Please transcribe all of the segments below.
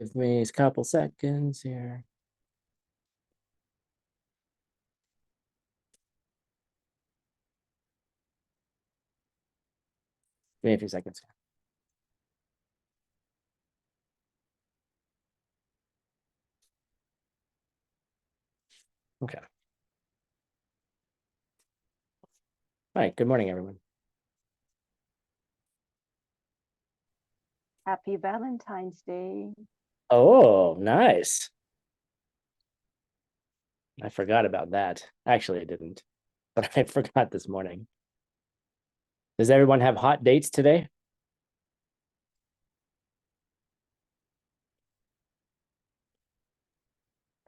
Give me a couple seconds here. Give me a few seconds. Okay. All right. Good morning, everyone. Happy Valentine's Day. Oh, nice. I forgot about that. Actually, I didn't, but I forgot this morning. Does everyone have hot dates today?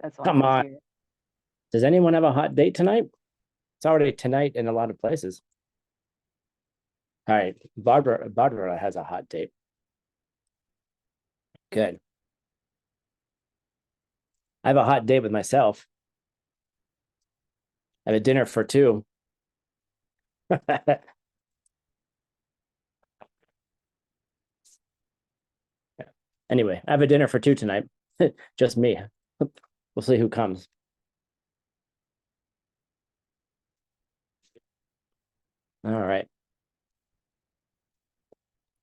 That's why Come he's on. here. Does anyone have a hot date tonight? It's already tonight in a lot of places. All right. Barbara has a hot date. Good. I have a hot date with myself. I have a dinner for two. Anyway, I have a dinner for two tonight. Just me. We'll see who comes. All right.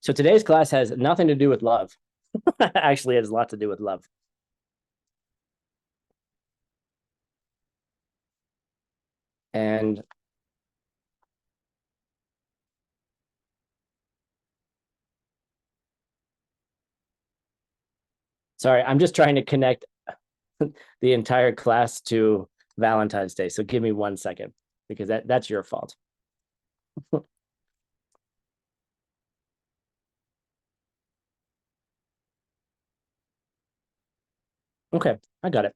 So today's class has nothing to do with love. Actually, it has a lot to do with love. And sorry, I'm just trying to connect the entire class to Valentine's Day. So give me 1 second, because that's your fault. Okay, I got it.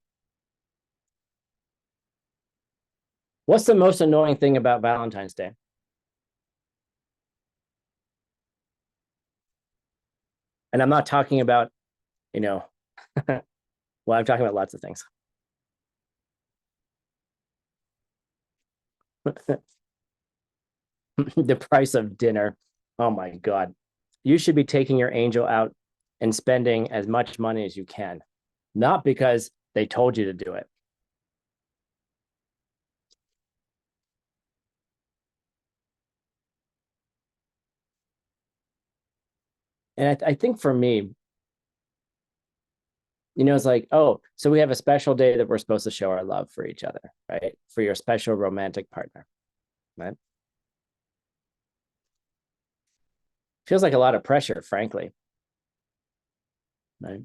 What's the most annoying thing about Valentine's Day? And I'm not talking about, well, I'm talking about lots of things. The price of dinner. Oh my God. You should be taking your angel out and spending as much money as you can, not because they told you to do it. And I think for me, it's like, oh, so we have a special day that we're supposed to show our love for each other, right? For your special romantic partner, right? Feels like a lot of pressure, frankly. Right?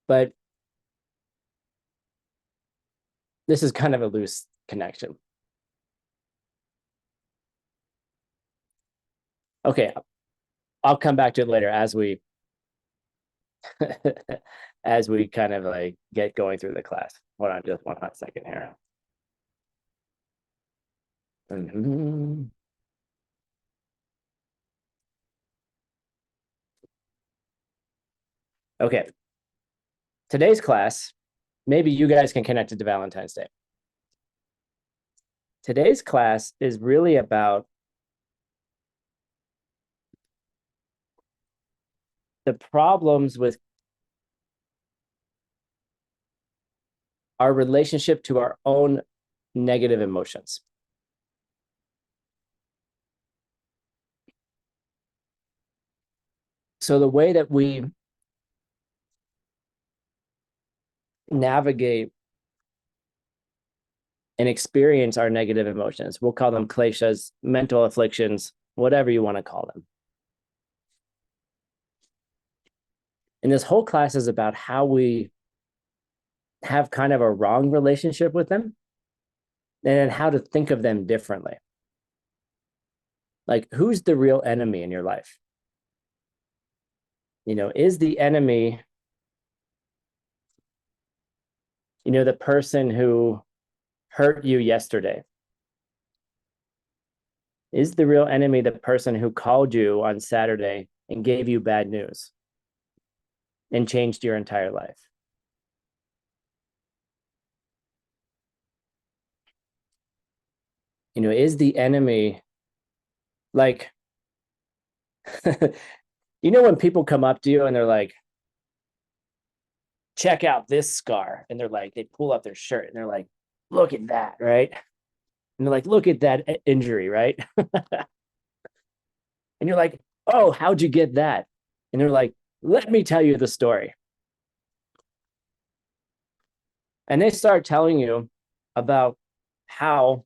But this is kind of a loose connection. Okay, I'll come back to it later as we as we kind of like get going through the class. Hold on just 1 hot second here. Okay. Today's class, maybe you guys can connect it to Valentine's Day. Today's class is really about the problems with our relationship to our own negative emotions. So the way that we navigate and experience our negative emotions, we'll call them kleshas, mental afflictions, whatever you want to call them. And this whole class is about how we have kind of a wrong relationship with them and then how to think of them differently. Like, who's the real enemy in your life? Is the enemy, the person who hurt you yesterday? Is the real enemy the person who called you on Saturday and gave you bad news and changed your entire life? Is the enemy Like, you know, when people come up to you and they're like, check out this scar. And they're like, they pull up their shirt and they're like, look at that, right? And they're like, look at that injury, right? And you're like, oh, how'd you get that? And they're like, let me tell you the story. And they start telling you about how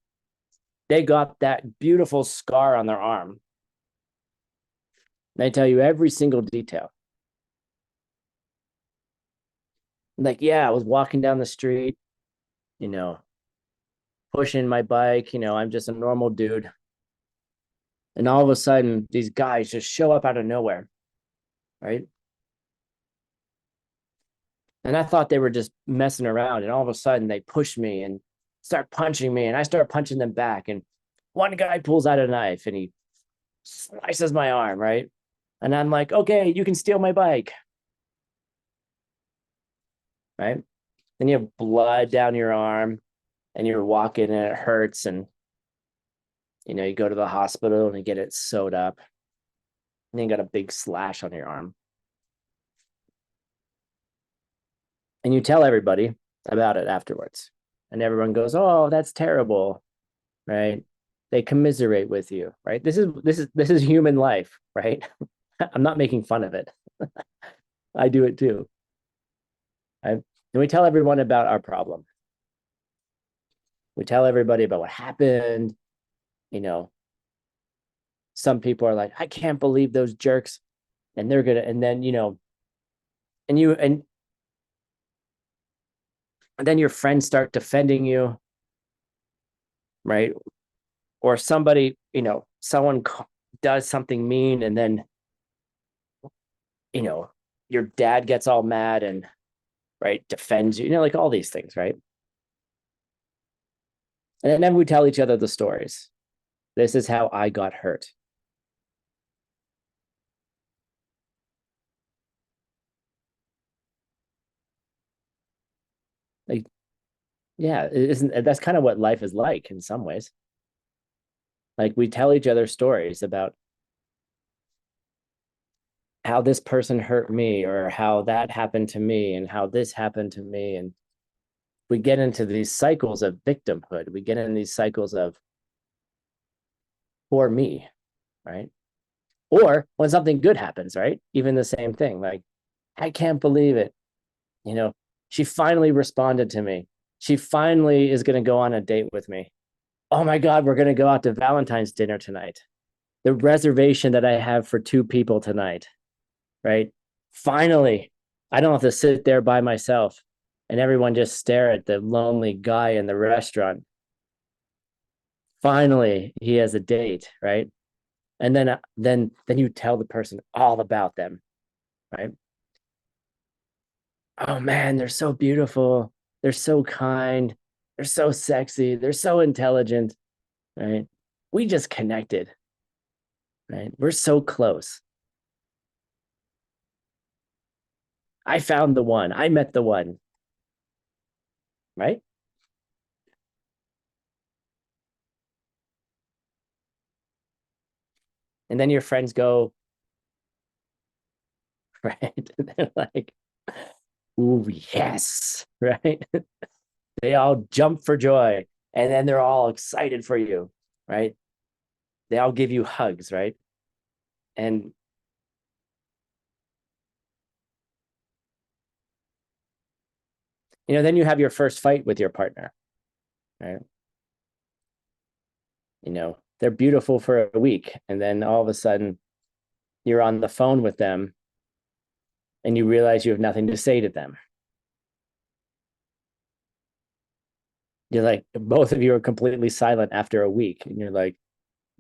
they got that beautiful scar on their arm. They tell you every single detail. Like, yeah, I was walking down the street, you know, pushing my bike, I'm just a normal dude. And all of a sudden, these guys just show up out of nowhere, right? And I thought they were just messing around. And all of a sudden, they push me and start punching me. And I start punching them back. And one guy pulls out a knife and he slices my arm, right? And I'm like, okay, you can steal my bike, right? Then you have blood down your arm and you're walking and it hurts. And, you go to the hospital and you get it sewed up. And then you got a big slash on your arm. And you tell everybody about it afterwards. And everyone goes, oh, that's terrible, right? They commiserate with you, right? This is human life, right? I'm not making fun of it. I do it too. And we tell everyone about our problem. We tell everybody about what happened. Some people are like, I can't believe those jerks. And they're gonna, and then, and then your friends start defending you, right? Or somebody, someone does something mean, and then, your dad gets all mad and, right, defends you, like all these things, right? And then we tell each other the stories. This is how I got hurt. Like, yeah, isn't that's kind of what life is like in some ways. Like we tell each other stories about how this person hurt me or how that happened to me and how this happened to me. And we get into these cycles of victimhood. We get in these cycles of for me, right? Or when something good happens, right? Even the same thing. Like, I can't believe it. You know, she finally responded to me. She finally is going to go on a date with me. Oh my God, we're going to go out to Valentine's dinner tonight. The reservation that I have for two people tonight, right? Finally, I don't have to sit there by myself and everyone just stare at the lonely guy in the restaurant. Finally, he has a date, right? And then you tell the person all about them, right? Oh man, they're so beautiful. They're so kind. They're so sexy. They're so intelligent, right? We just connected, right? We're so close. I found the one. I met the one, right? And then your friends go, right? They're like, ooh, yes, right? They all jump for joy. And then they're all excited for you, right? They all give you hugs, right? And then you have your first fight with your partner, right? They're beautiful for a week, and then all of a sudden you're on the phone with them and you realize you have nothing to say to them. You're like, both of you are completely silent after a week, and you're like,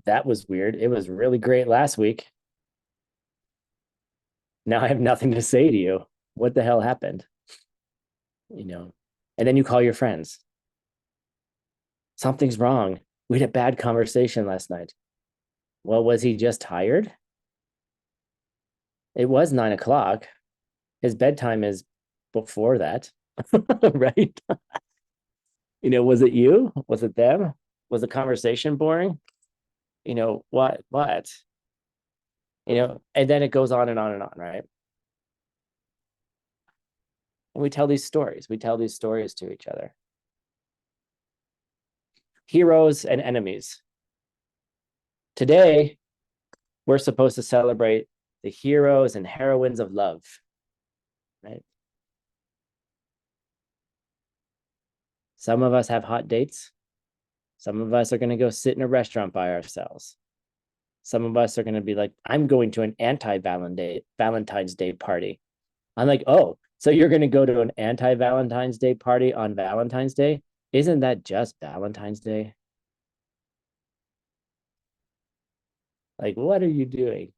that was weird. It was really great last week. Now I have nothing to say to you. What the hell happened? And then you call your friends. Something's wrong. We had a bad conversation last night. Well, was he just tired? It was 9 o'clock. His bedtime is before that, right? Was it you? Was it them? Was the conversation boring? what, and then it goes on and on and on, right? And we tell these stories to each other. Heroes and enemies. Today, we're supposed to celebrate the heroes and heroines of love, right? Some of us have hot dates. Some of us are going to go sit in a restaurant by ourselves. Some of us are going to be like, I'm going to an anti-Valentine's Day party. I'm like, oh, so you're going to go to an anti-Valentine's Day party on Valentine's Day? Isn't that just Valentine's Day? Like, what are you doing?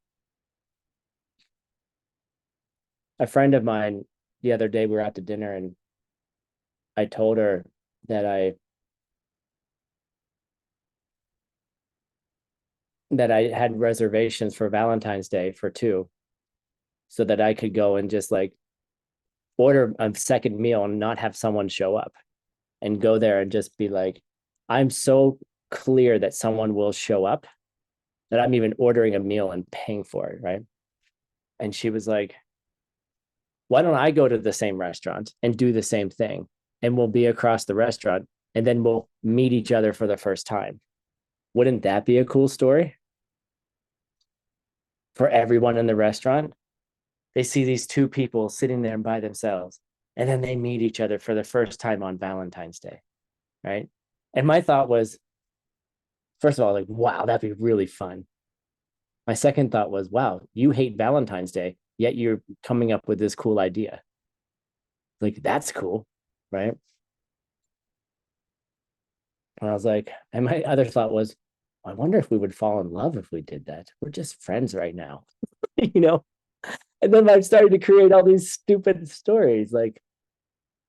A friend of mine, the other day, we were out to dinner, and I told her that I had reservations for Valentine's Day for two, so that I could go and just like order a second meal and not have someone show up, and go there and just be like, I'm so clear that someone will show up that I'm even ordering a meal and paying for it, right? And she was like, why don't I go to the same restaurant and do the same thing? And we'll be across the restaurant, and then we'll meet each other for the first time. Wouldn't that be a cool story for everyone in the restaurant? They see these two people sitting there by themselves, and then they meet each other for the first time on Valentine's Day, right? And my thought was, first of all, like, wow, that'd be really fun. My second thought was, wow, you hate Valentine's Day, yet you're coming up with this cool idea. Like, that's cool, right? And I was like, and my other thought was, I wonder if we would fall in love if we did that. We're just friends right now, you know? And then I started to create all these stupid stories, like,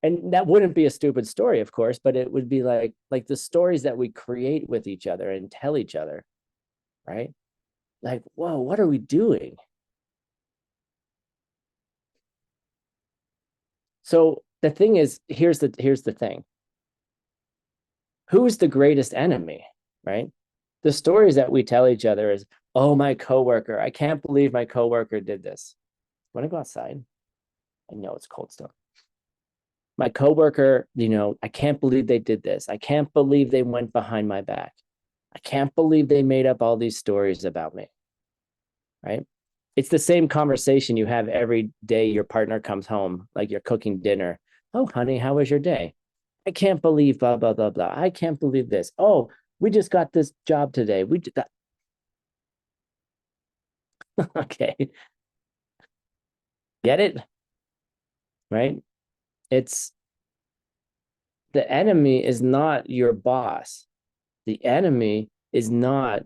and that wouldn't be a stupid story, of course, but it would be like the stories that we create with each other and tell each other, right? Like, whoa, what are we doing? So the thing is, here's the thing. Who's the greatest enemy, right? The stories that we tell each other is, oh, my coworker, I can't believe my coworker did this. Want to go outside? I know it's cold still. My coworker, I can't believe they did this. I can't believe they went behind my back. I can't believe they made up all these stories about me, right? It's the same conversation you have every day your partner comes home, like you're cooking dinner. Oh, honey, how was your day? I can't believe blah, blah, blah, blah. I can't believe this. Oh, we just got this job today. We did that. Okay. Get it? Right? It's the enemy is not your boss. The enemy is not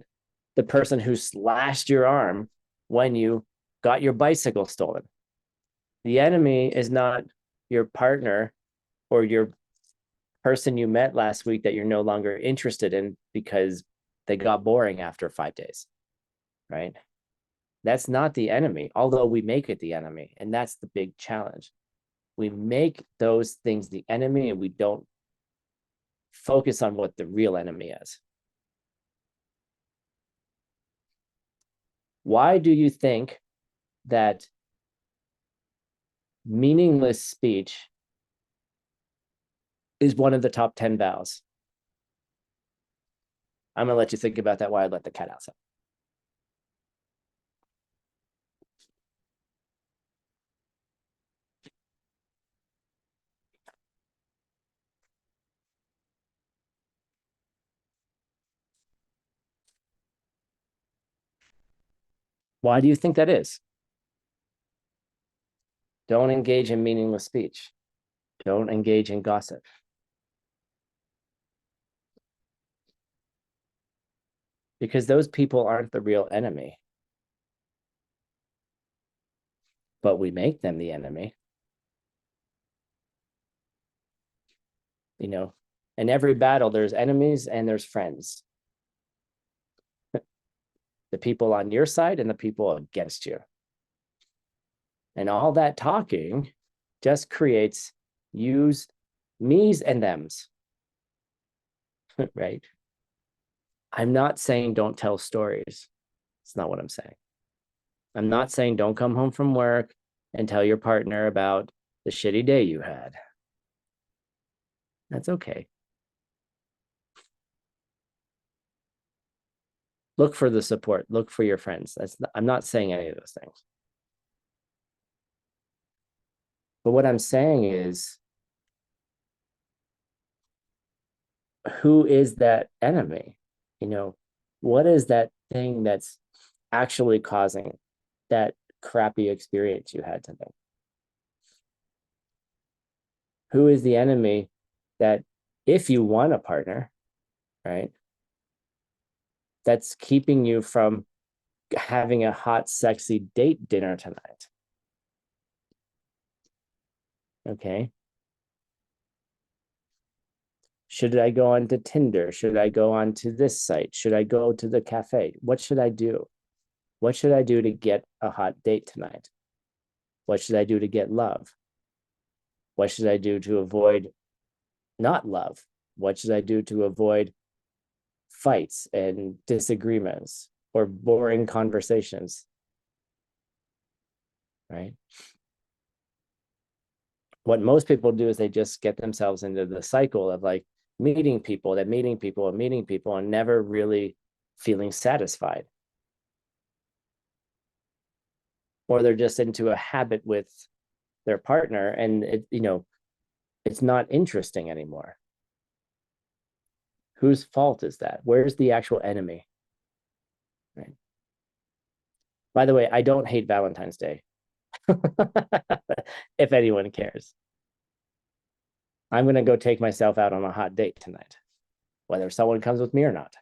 the person who slashed your arm when you got your bicycle stolen. The enemy is not your partner or your person you met last week that you're no longer interested in because they got boring after 5 days, right? That's not the enemy, although we make it the enemy. And that's the big challenge. We make those things the enemy, and we don't focus on what the real enemy is. Why do you think that meaningless speech is one of the top 10 vows? I'm going to let you think about that while I let the cat outside. Why do you think that is? Don't engage in meaningless speech. Don't engage in gossip. Because those people aren't the real enemy. But we make them the enemy. In every battle, there's enemies and there's friends. The people on your side and the people against you. And all that talking just creates yous, me's, and them's, right? I'm not saying don't tell stories. It's not what I'm saying. I'm not saying don't come home from work and tell your partner about the shitty day you had. That's okay. Look for the support. Look for your friends. I'm not saying any of those things. But what I'm saying is, who is that enemy? What is that thing that's actually causing that crappy experience you had today? Who is the enemy that, if you want a partner, right, that's keeping you from having a hot, sexy date dinner tonight? Okay. Should I go on to Tinder? Should I go on to this site? Should I go to the cafe? What should I do? What should I do to get a hot date tonight? What should I do to get love? What should I do to avoid not love? What should I do to avoid fights and disagreements or boring conversations? Right? What most people do is they just get themselves into the cycle of like meeting people and never really feeling satisfied. Or they're just into a habit with their partner and it's not interesting anymore. Whose fault is that? Where's the actual enemy? Right. By the way, I don't hate Valentine's Day. If anyone cares. I'm going to go take myself out on a hot date tonight, whether someone comes with me or not.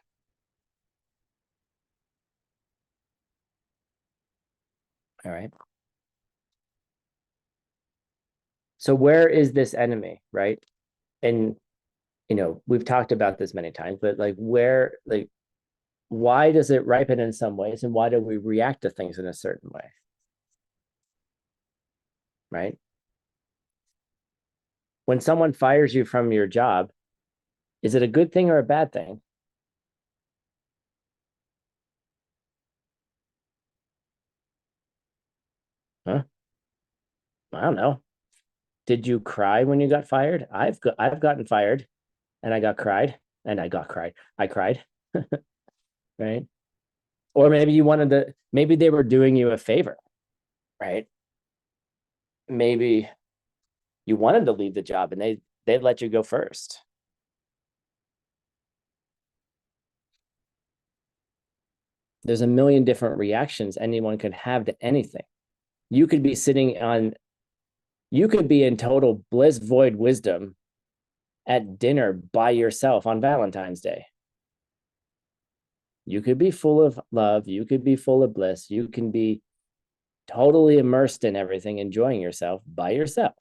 All right. So where is this enemy, right? And we've talked about this many times, but why does it ripen in some ways, and why do we react to things in a certain way? Right? When someone fires you from your job, is it a good thing or a bad thing? Huh? I don't know. Did you cry when you got fired? I've gotten fired and I got cried and I got cried. I cried. Right? Or maybe maybe they were doing you a favor, right? Maybe you wanted to leave the job and they let you go first. There's a million different reactions anyone could have to anything. You could be you could be in total bliss, void wisdom at dinner by yourself on Valentine's Day. You could be full of love. You could be full of bliss. You can be totally immersed in everything, enjoying yourself by yourself.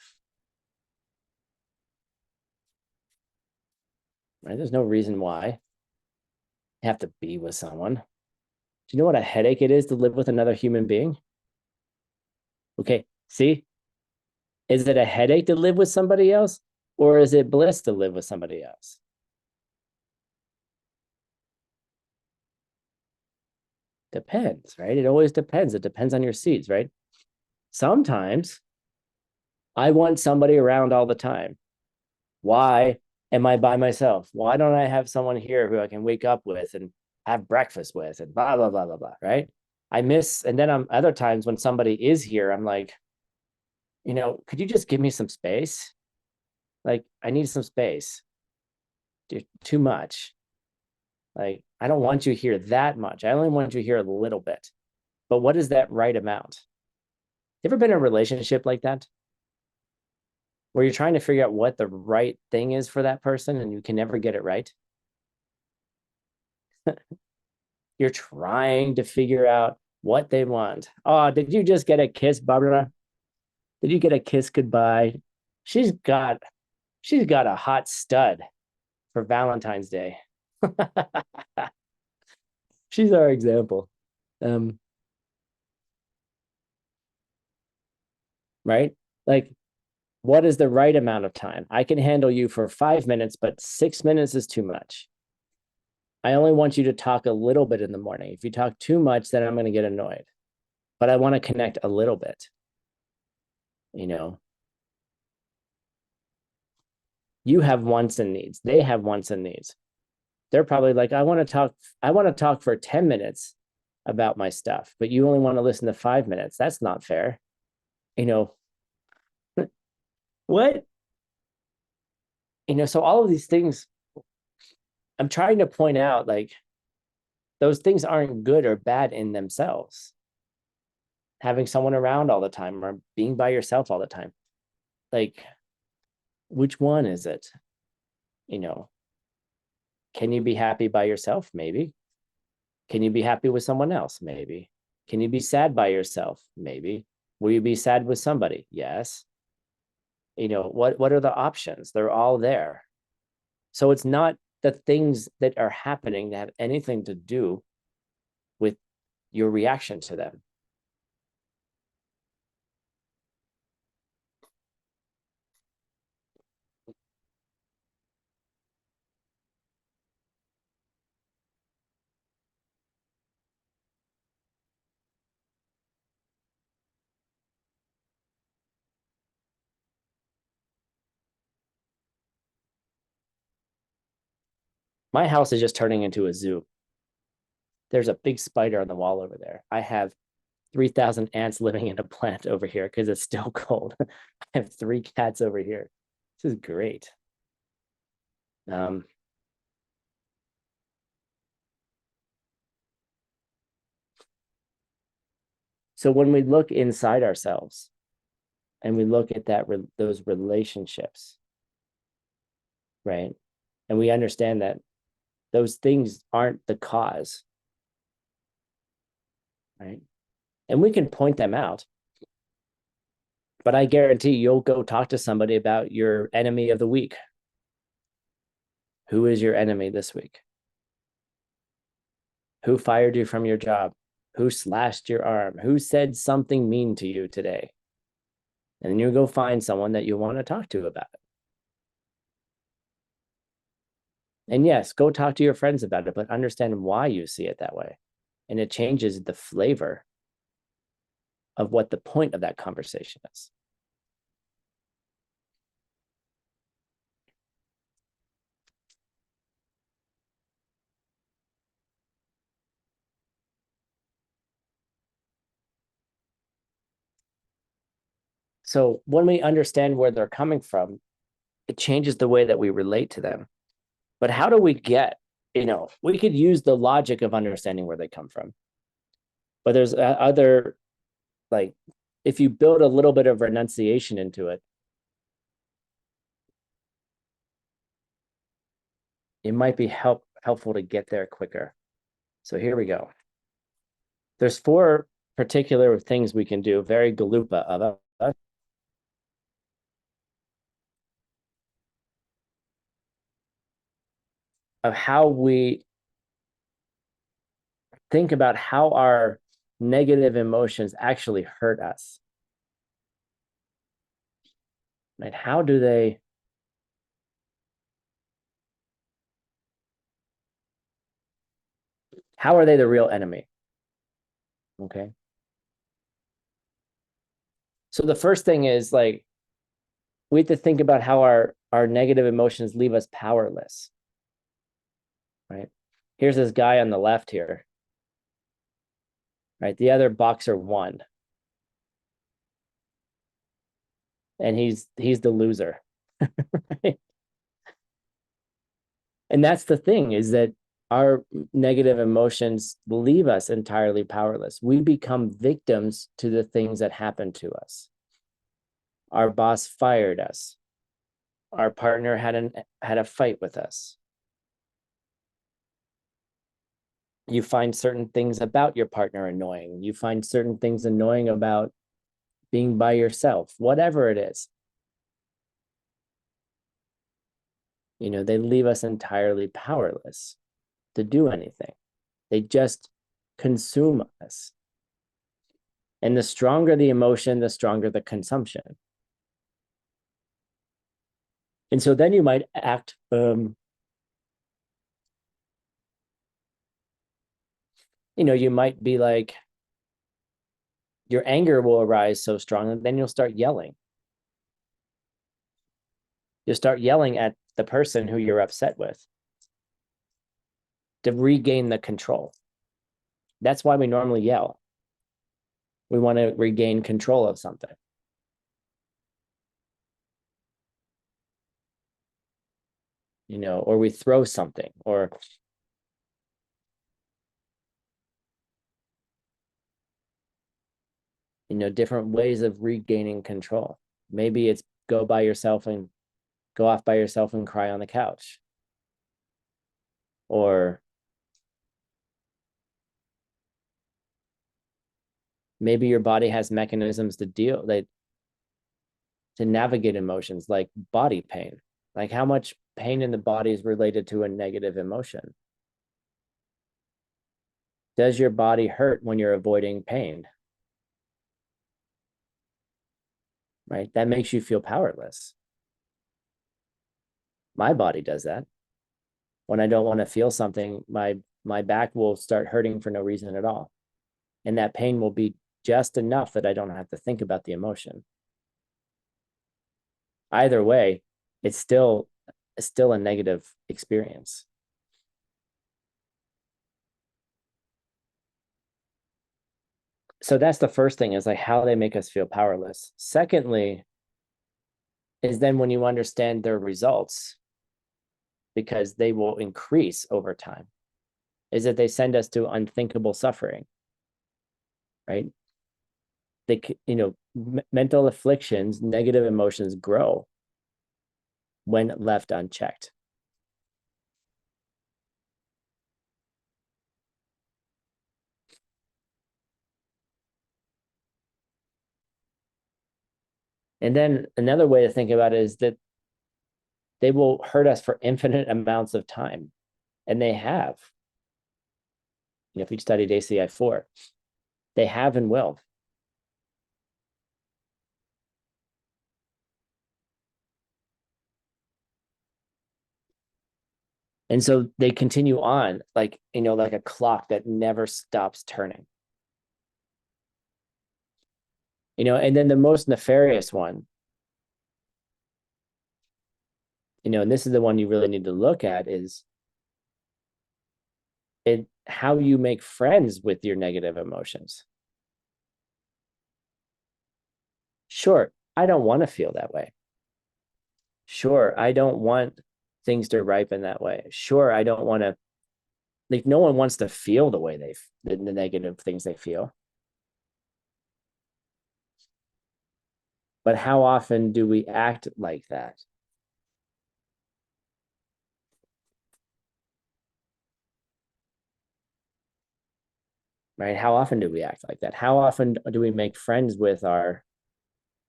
Right? There's no reason why you have to be with someone. Do you know what a headache it is to live with another human being? Okay, see? Is it a headache to live with somebody else, or is it bliss to live with somebody else? Depends, right? It always depends. It depends on your seeds, right? Sometimes I want somebody around all the time. Why am I by myself? Why don't I have someone here who I can wake up with and have breakfast with and blah, blah, blah, blah, blah, right? And then other times when somebody is here, I'm like, could you just give me some space? Like, I need some space. You're too much. Like, I don't want you here that much. I only want you here a little bit. But what is that right amount? You ever been in a relationship like that? Where you're trying to figure out what the right thing is for that person and you can never get it right? You're trying to figure out what they want. Oh, did you just get a kiss, Barbara? Did you get a kiss goodbye? She's got a hot stud for Valentine's Day. She's our example. Right? Like, what is the right amount of time? I can handle you for 5 minutes, but 6 minutes is too much. I only want you to talk a little bit in the morning. If you talk too much, then I'm going to get annoyed. But I want to connect a little bit. You know, you have wants and needs. They have wants and needs. They're probably like, I want to talk for 10 minutes about my stuff, but you only want to listen to 5 minutes. That's not fair. You know, what? So all of these things I'm trying to point out, like, those things aren't good or bad in themselves. Having someone around all the time or being by yourself all the time. Like, which one is it? You know, can you be happy by yourself? Maybe. Can you be happy with someone else? Maybe. Can you be sad by yourself? Maybe. Will you be sad with somebody? Yes. What are the options? They're all there. So it's not the things that are happening that have anything to do with your reaction to them. My house is just turning into a zoo. There's a big spider on the wall over there. I have 3,000 ants living in a plant over here because it's still cold. I have 3 cats over here. This is great. So when we look inside ourselves and we look at those relationships, right? And we understand that those things aren't the cause, right? And we can point them out. But I guarantee you'll go talk to somebody about your enemy of the week. Who is your enemy this week? Who fired you from your job? Who slashed your arm? Who said something mean to you today? And then you go find someone that you want to talk to about it. And yes, go talk to your friends about it, but understand why you see it that way. And it changes the flavor of what the point of that conversation is. So when we understand where they're coming from, it changes the way that we relate to them. But how do we get, we could use the logic of understanding where they come from. But there's other, like, if you build a little bit of renunciation into it, it might be helpful to get there quicker. So here we go. There's 4 particular things we can do, very galupa of us. Of how we think about how our negative emotions actually hurt us. Right? How are they the real enemy? Okay. So the first thing is, like, we have to think about how our negative emotions leave us powerless. Right? Here's this guy on the left here. Right? The other boxer won. And he's the loser. Right? And that's the thing, is that our negative emotions leave us entirely powerless. We become victims to the things that happen to us. Our boss fired us. Our partner had a fight with us. You find certain things about your partner annoying. You find certain things annoying about being by yourself, whatever it is. They leave us entirely powerless to do anything. They just consume us. And the stronger the emotion, the stronger the consumption. And so then you might act You might be like, your anger will arise so strong, and then you'll start yelling. You'll start yelling at the person who you're upset with to regain the control. That's why we normally yell. We want to regain control of something. Or we throw something, or different ways of regaining control. Maybe it's go off by yourself and cry on the couch. Or maybe your body has mechanisms to navigate emotions, like body pain. Like, how much pain in the body is related to a negative emotion? Does your body hurt when you're avoiding pain? Right? That makes you feel powerless. My body does that. When I don't want to feel something, my back will start hurting for no reason at all. And that pain will be just enough that I don't have to think about the emotion. Either way, it's still a negative experience. So that's the first thing, is like how they make us feel powerless. Secondly, is then when you understand their results, because they will increase over time, is that they send us to unthinkable suffering, right? Mental afflictions, negative emotions grow when left unchecked. And then another way to think about it is that they will hurt us for infinite amounts of time. And they have. If you studied ACI 4, they have and will. And so they continue on like a clock that never stops turning. And then the most nefarious one, and this is the one you really need to look at, is how you make friends with your negative emotions. Sure, I don't want to feel that way. Sure, I don't want things to ripen that way. Sure, I don't want to, like, no one wants to feel the way the negative things they feel. But how often do we act like that? Right? How often do we act like that? How often do we make friends with our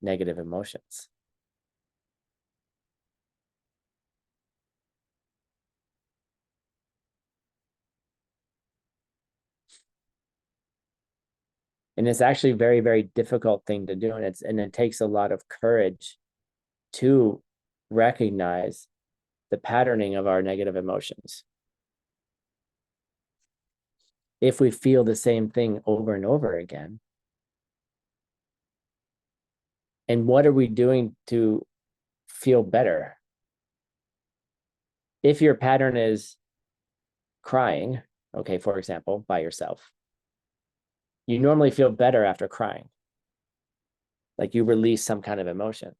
negative emotions? And it's actually a very, very difficult thing to do. And it takes a lot of courage to recognize the patterning of our negative emotions. If we feel the same thing over and over again, and what are we doing to feel better? If your pattern is crying, okay, for example, by yourself, you normally feel better after crying. Like you release some kind of emotion.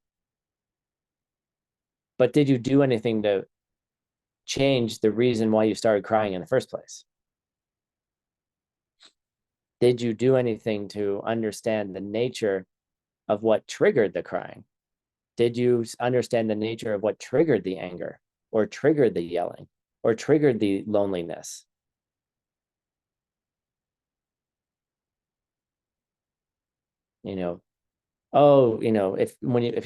But did you do anything to change the reason why you started crying in the first place? Did you do anything to understand the nature of what triggered the crying? Did you understand the nature of what triggered the anger, or triggered the yelling, or triggered the loneliness? If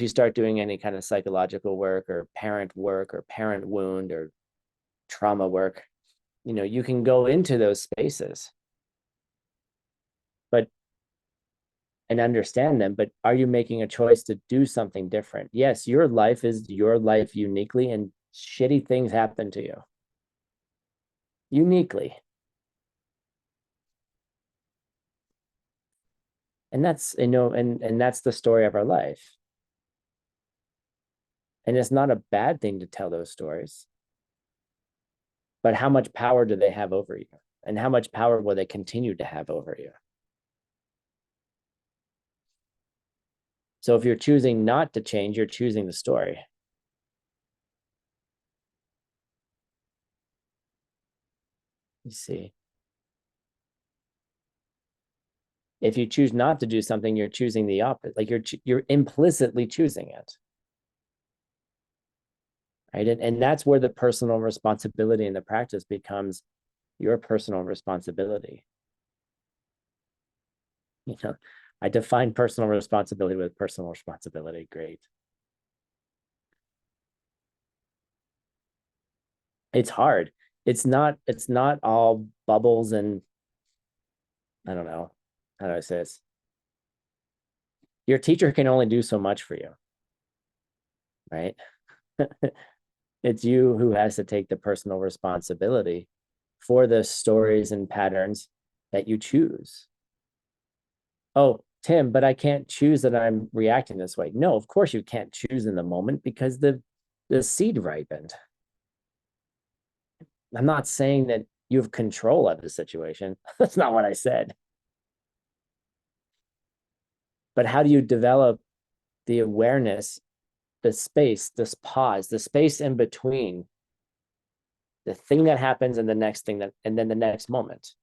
you start doing any kind of psychological work or parent wound or trauma work, you can go into those spaces, but and understand them. But are you making a choice to do something different? Yes, your life is your life uniquely, and shitty things happen to you uniquely. And that's, and that's the story of our life. And it's not a bad thing to tell those stories. But how much power do they have over you? And how much power will they continue to have over you? So if you're choosing not to change, you're choosing the story. You see. If you choose not to do something, you're choosing the opposite. Like you're implicitly choosing it. Right. And that's where the personal responsibility in the practice becomes your personal responsibility. I define personal responsibility with personal responsibility. Great. It's hard. It's not all bubbles and I don't know. How do I say this? Your teacher can only do so much for you, right? It's you who has to take the personal responsibility for the stories and patterns that you choose. Oh, Tim, but I can't choose that I'm reacting this way. No, of course you can't choose in the moment because the seed ripened. I'm not saying that you have control of the situation. That's not what I said. But how do you develop the awareness, the space, this pause, the space in between the thing that happens and the next thing and then the next moment,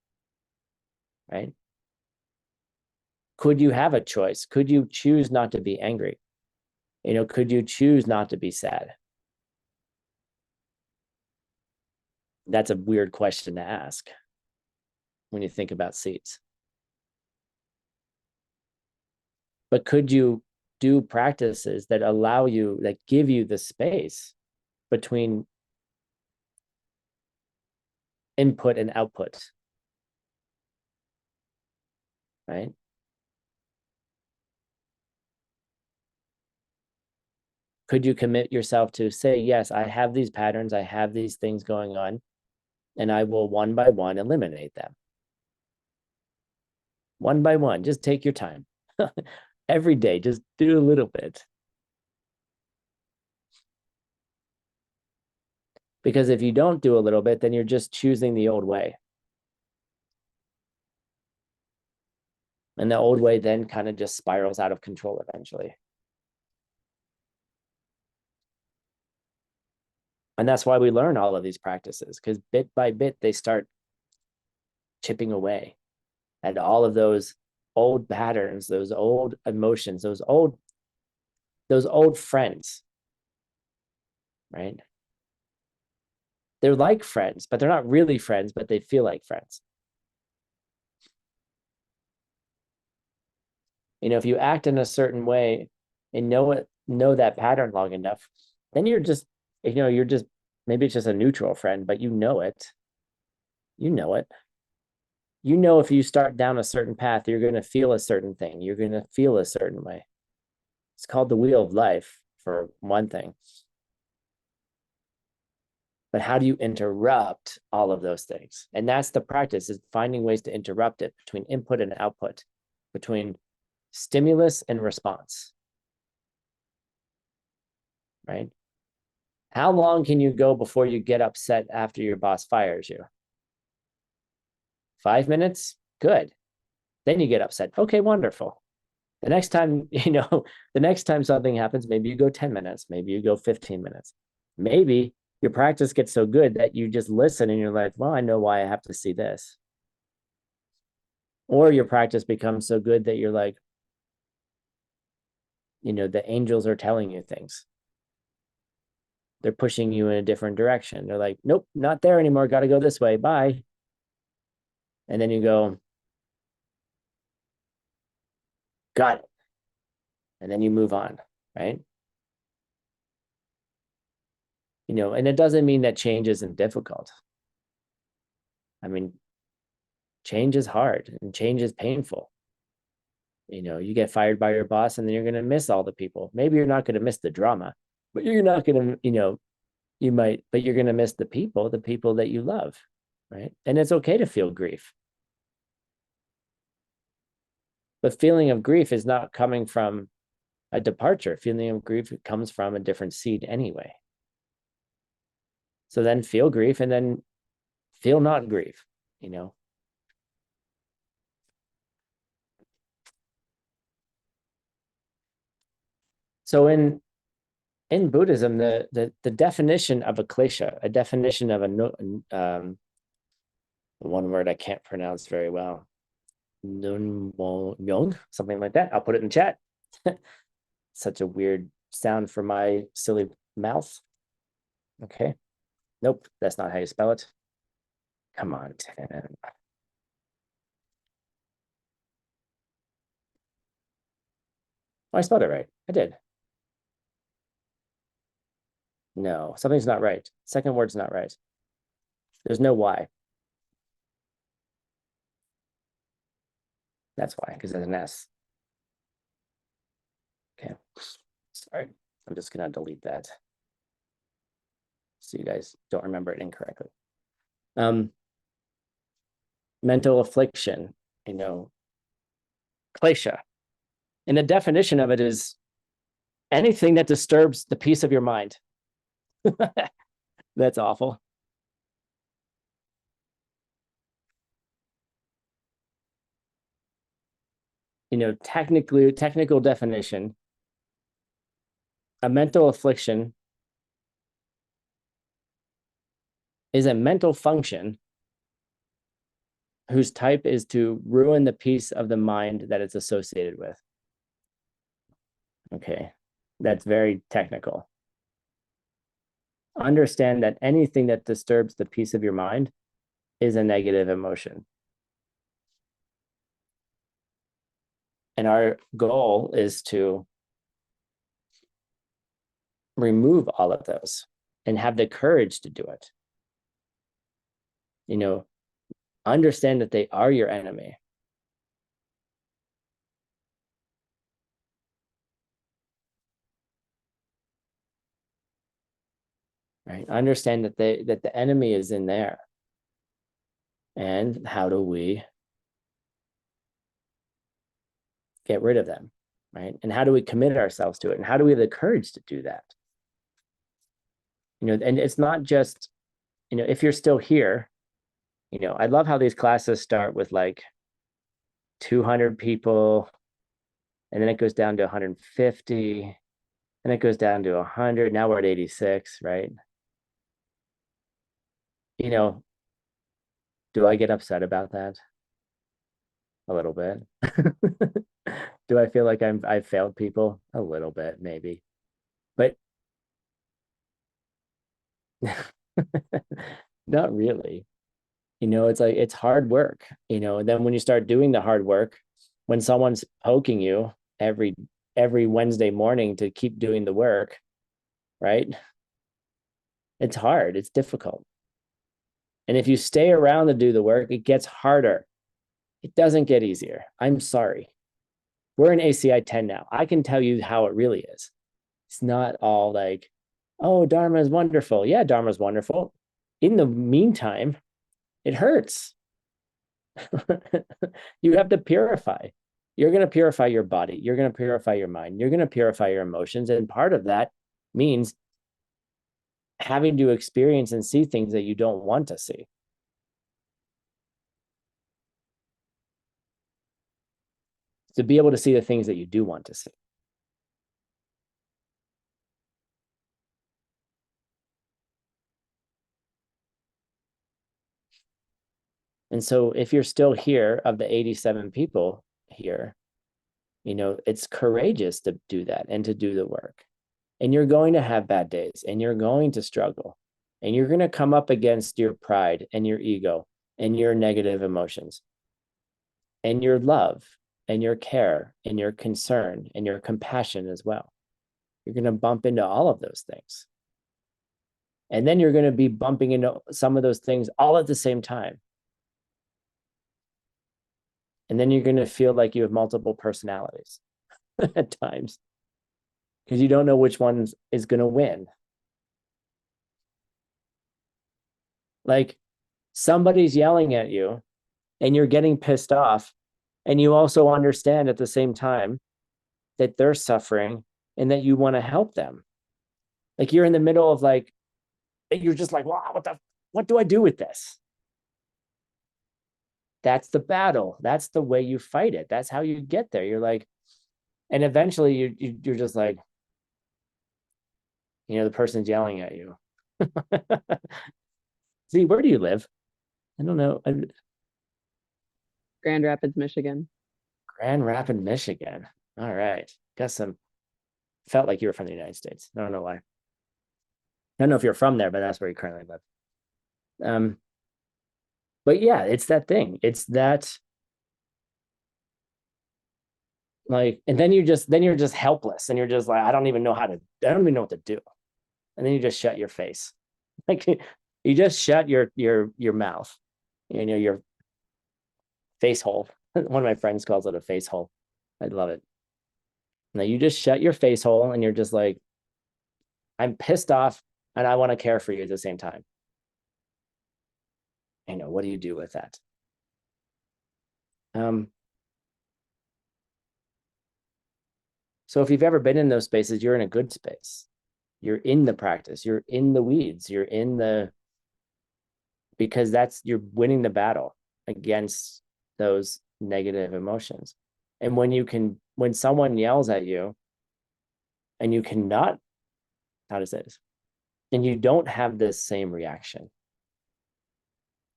right? Could you have a choice? Could you choose not to be angry? Could you choose not to be sad? That's a weird question to ask when you think about seeds. But could you do practices that allow you, that give you the space between input and output, right? Could you commit yourself to say, yes, I have these patterns, I have these things going on, and I will one by one eliminate them. One by one, just take your time. Every day, just do a little bit. Because if you don't do a little bit, then you're just choosing the old way. And the old way then kind of just spirals out of control eventually. And that's why we learn all of these practices, because bit by bit, they start chipping away at all of those old patterns, those old emotions, those old friends, right? They're like friends, but they're not really friends, but they feel like friends. If you act in a certain way and know that pattern long enough, then you're just, maybe it's just a neutral friend, but you know it. If you start down a certain path, you're going to feel a certain thing. You're going to feel a certain way. It's called the wheel of life, for one thing. But how do you interrupt all of those things? And that's the practice, is finding ways to interrupt it between input and output, between stimulus and response, right? How long can you go before you get upset after your boss fires you? 5 minutes? Good. Then you get upset. Okay, wonderful. The next time, something happens, maybe you go 10 minutes, maybe you go 15 minutes. Maybe your practice gets so good that you just listen and you're like, well, I know why I have to see this. Or your practice becomes so good that you're like, the angels are telling you things. They're pushing you in a different direction. They're like, nope, not there anymore. Got to go this way. Bye. And then you go, got it. And then you move on, right? And it doesn't mean that change isn't difficult. I mean, change is hard and change is painful. You get fired by your boss and then you're going to miss all the people. Maybe you're not going to miss the drama, but you're not going to, you might, but you're going to miss the people that you love, right? And it's okay to feel grief. But feeling of grief is not coming from a departure. Feeling of grief comes from a different seed anyway. So then feel grief and then feel not grief, you know. So in Buddhism, the definition of a klesha, a definition of one word I can't pronounce very well, Yong, something like that. I'll put it in chat. Such a weird sound for my silly mouth. Okay. Nope, that's not how you spell it. Come on, Tim. Oh, I spelled it right. I did. No, something's not right. Second word's not right. There's no Y. That's why, because there's an S. Okay. Sorry. I'm just going to delete that, so you guys don't remember it incorrectly. Mental affliction, you know, klesha. And the definition of it is anything that disturbs the peace of your mind. That's awful. You know, technical definition, a mental affliction is a mental function whose type is to ruin the peace of the mind that it's associated with. Okay, that's very technical. Understand that anything that disturbs the peace of your mind is a negative emotion. And our goal is to remove all of those and have the courage to do it. You know, understand that they are your enemy. Right? Understand that the enemy is in there. And how do we get rid of them? Right? And how do we commit ourselves to it? And how do we have the courage to do that? You know, and it's not just, you know, if you're still here, you know, I love how these classes start with like 200 people, and then it goes down to 150, and it goes down to 100. Now we're at 86, right? You know, do I get upset about that? A little bit. Do I feel like I've failed people? A little bit, maybe. But not really. You know, it's like it's hard work, you know, and then when you start doing the hard work, when someone's poking you every Wednesday morning to keep doing the work, right? It's hard, it's difficult. And if you stay around to do the work, it gets harder. It doesn't get easier. I'm sorry. We're in ACI 10 now. I can tell you how it really is. It's not all like, oh, Dharma is wonderful. Yeah, Dharma is wonderful. In the meantime, it hurts. You have to purify. You're going to purify your body. You're going to purify your mind. You're going to purify your emotions. And part of that means having to experience and see things that you don't want to see. To be able to see the things that you do want to see. And so if you're still here, of the 87 people here, you know, it's courageous to do that and to do the work. And you're going to have bad days and you're going to struggle and you're going to come up against your pride and your ego and your negative emotions and your love and your care and your concern and your compassion as well. You're going to bump into all of those things. And then you're going to be bumping into some of those things all at the same time. And then you're going to feel like you have multiple personalities at times because you don't know which one is going to win. Like somebody's yelling at you and you're getting pissed off And you also understand at the same time that they're suffering and that you want to help them. Like you're in the middle of like, you're just like, wow, what do I do with this? That's the battle. That's the way you fight it. That's how you get there. You're like, and eventually you're just like, the person's yelling at you. See, where do you live? I don't know. Grand Rapids, Michigan. Grand Rapids, Michigan. All right. Got some, felt like you were from the United States. I don't know why. I don't know if you're from there, but that's where you currently live. But yeah, it's that thing. It's that like, and then you're just helpless and you're just like, I don't even know what to do. And then you just shut your face. Like you just shut your mouth, your face hole. One of my friends calls it a face hole. I love it. Now you just shut your face hole and you're just like, I'm pissed off and I want to care for you at the same time. What do you do with that? So if you've ever been in those spaces, you're in a good space. You're in the practice. You're in the weeds. Because you're winning the battle against those negative emotions. And when someone yells at you and you cannot, how to say this, and you don't have this same reaction,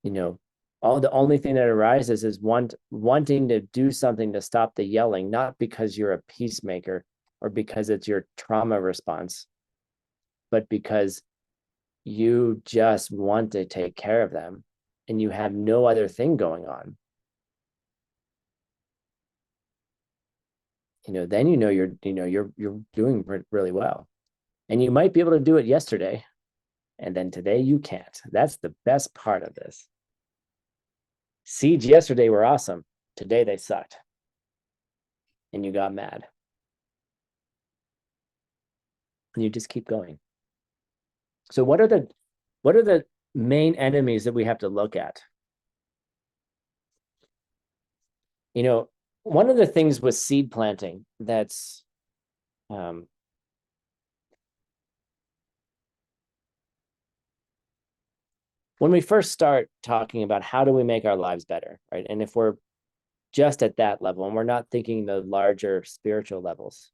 the only thing that arises is wanting to do something to stop the yelling, not because you're a peacemaker or because it's your trauma response, but because you just want to take care of them and you have no other thing going on. Then you're doing really well. And you might be able to do it yesterday, and then today you can't. That's the best part of this. Seeds yesterday were awesome. Today they sucked. And you got mad. And you just keep going. So what are the main enemies that we have to look at? One of the things with seed planting that's when we first start talking about how do we make our lives better, right? And if we're just at that level and we're not thinking the larger spiritual levels,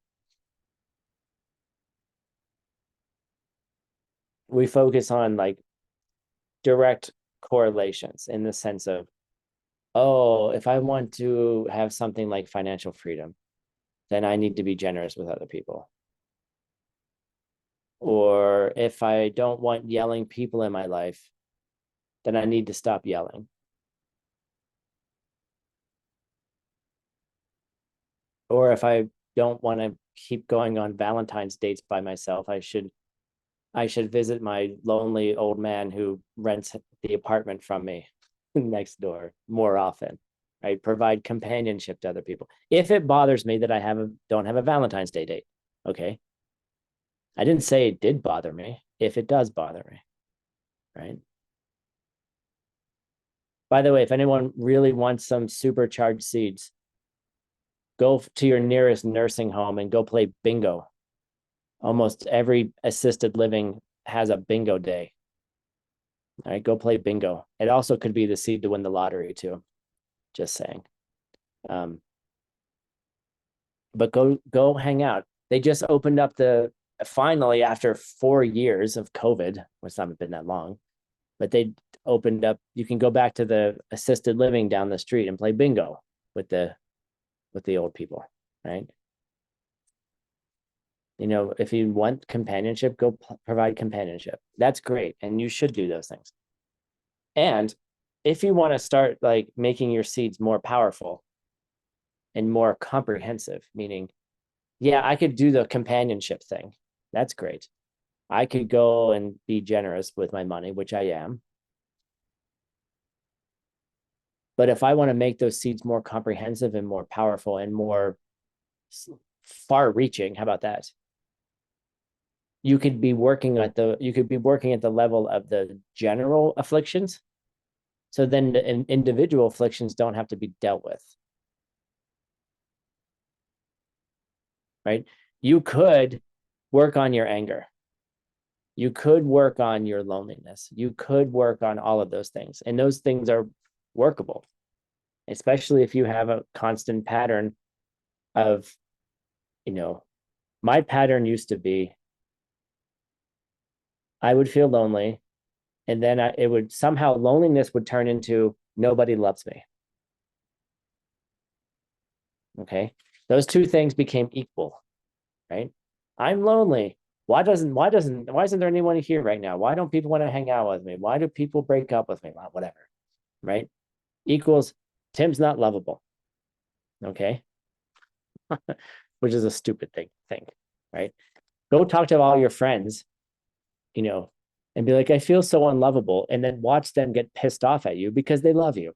we focus on like direct correlations in the sense of, oh, if I want to have something like financial freedom, then I need to be generous with other people. Or if I don't want yelling people in my life, then I need to stop yelling. Or if I don't want to keep going on Valentine's dates by myself, I should visit my lonely old man who rents the apartment from me next door more often. Right? Provide companionship to other people. If it bothers me that I don't have a Valentine's Day date, okay. I didn't say it did bother me. If it does bother me, right? By the way, if anyone really wants some supercharged seeds, go to your nearest nursing home and go play bingo. Almost every assisted living has a bingo day. All right, go play bingo. It also could be the seed to win the lottery too. Just saying. But go hang out. They just opened up finally after 4 years of COVID, which hasn't been that long, but they opened up, you can go back to the assisted living down the street and play bingo with the old people, right? If you want companionship, go provide companionship. That's great. And you should do those things. And if you want to start like making your seeds more powerful and more comprehensive, meaning, yeah, I could do the companionship thing. That's great. I could go and be generous with my money, which I am. But if I want to make those seeds more comprehensive and more powerful and more far reaching, how about that? You could be working at the level of the general afflictions. So then the individual afflictions don't have to be dealt with. right? You could work on your anger. You could work on your loneliness. You could work on all of those things. And those things are workable, especially if you have a constant pattern of, my pattern used to be I would feel lonely, and then it would somehow loneliness would turn into nobody loves me. Okay. Those two things became equal, right? I'm lonely. Why isn't there anyone here right now? Why don't people want to hang out with me? Why do people break up with me? Whatever, right? Equals Tim's not lovable. Okay. Which is a stupid thing, right? Go talk to all your friends, and be like, I feel so unlovable, and then watch them get pissed off at you because they love you.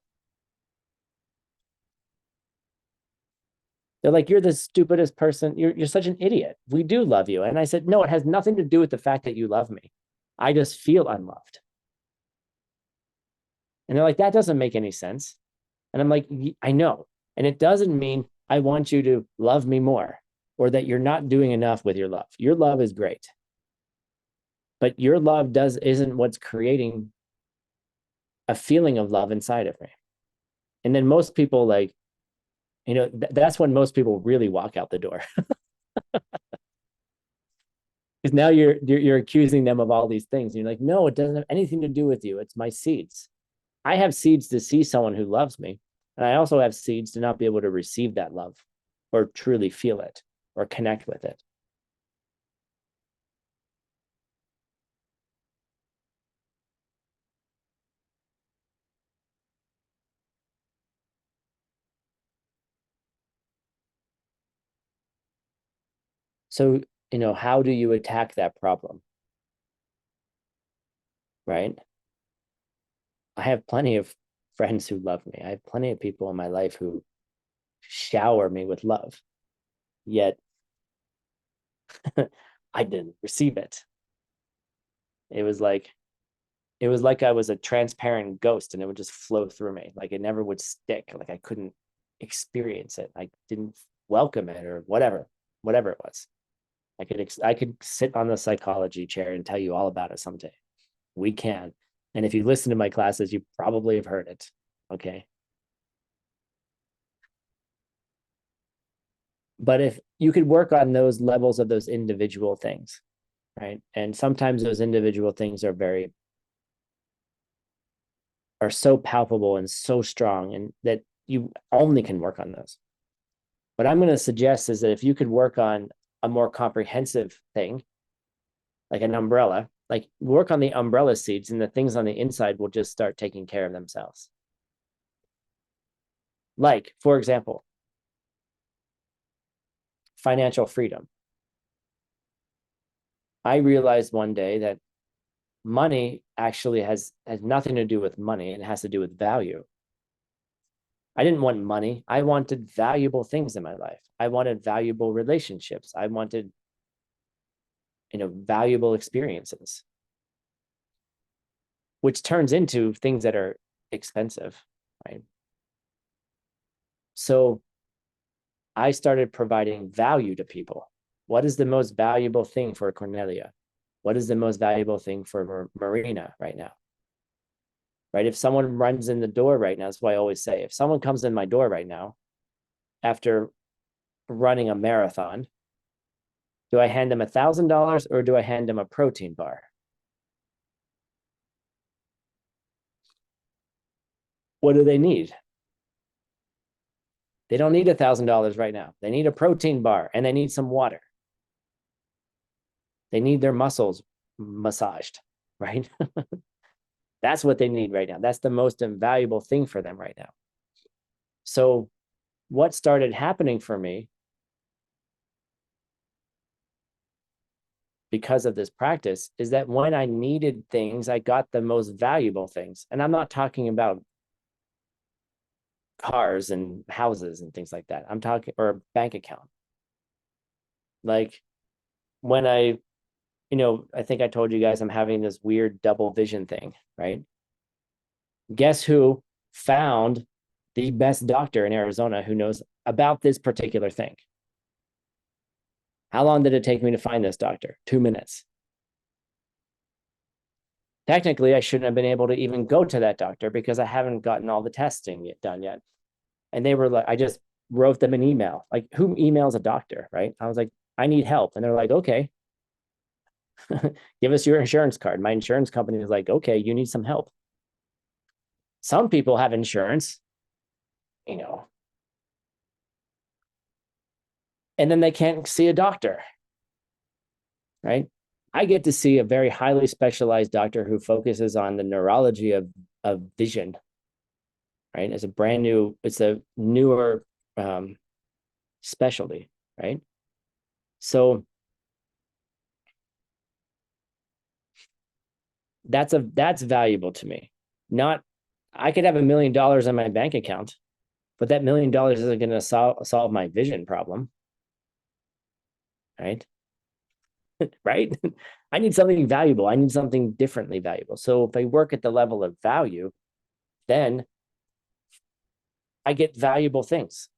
They're like, you're the stupidest person. You're such an idiot. We do love you. And I said, no, it has nothing to do with the fact that you love me. I just feel unloved. And they're like, that doesn't make any sense. And I'm like, I know. And it doesn't mean I want you to love me more or that you're not doing enough with your love. Your love is great. But your love isn't what's creating a feeling of love inside of me. And then most people that's when most people really walk out the door. Because now you're accusing them of all these things. And you're like, no, it doesn't have anything to do with you. It's my seeds. I have seeds to see someone who loves me. And I also have seeds to not be able to receive that love or truly feel it or connect with it. So, how do you attack that problem? Right? I have plenty of friends who love me. I have plenty of people in my life who shower me with love. Yet I didn't receive it. It was like I was a transparent ghost and it would just flow through me. Like it never would stick. Like I couldn't experience it. I didn't welcome it or whatever it was. I could sit on the psychology chair and tell you all about it someday. We can. And if you listen to my classes, you probably have heard it. Okay. But if you could work on those levels of those individual things, right? And sometimes those individual things are so palpable and so strong and that you only can work on those. What I'm going to suggest is that if you could work on a more comprehensive thing, like an umbrella, like work on the umbrella seeds and the things on the inside will just start taking care of themselves. Like, for example, financial freedom. I realized one day that money actually has nothing to do with money. It has to do with value. I didn't want money. I wanted valuable things in my life. I wanted valuable relationships. I wanted, valuable experiences, which turns into things that are expensive, right? So I started providing value to people. What is the most valuable thing for Cornelia? What is the most valuable thing for Marina right now? Right? If someone runs in the door right now, that's what I always say. If someone comes in my door right now after running a marathon, do I hand them $1,000 or do I hand them a protein bar? What do they need? They don't need $1,000 right now. They need a protein bar and they need some water. They need their muscles massaged, right? That's what they need right now. That's the most invaluable thing for them right now. So what started happening for me because of this practice is that when I needed things, I got the most valuable things. And I'm not talking about cars and houses and things like that. I'm talking, or a bank account. Like when I think I told you guys I'm having this weird double vision thing, right? Guess who found the best doctor in Arizona who knows about this particular thing? How long did it take me to find this doctor? 2 minutes. Technically, I shouldn't have been able to even go to that doctor because I haven't gotten all the testing done yet. And they were like, I just wrote them an email. Like, who emails a doctor, right? I was like, I need help. And they're like, okay, give us your insurance card. My insurance company is like, okay, you need some help. Some people have insurance, you know, and then they can't see a doctor, right? I get to see a very highly specialized doctor who focuses on the neurology of vision, right? It's a newer specialty, right? So that's valuable to me. Not, I could have $1 million in my bank account, but that $1 million isn't going to solve my vision problem, right? Right? I need something valuable. I need something differently valuable. So if I work at the level of value, then I get valuable things.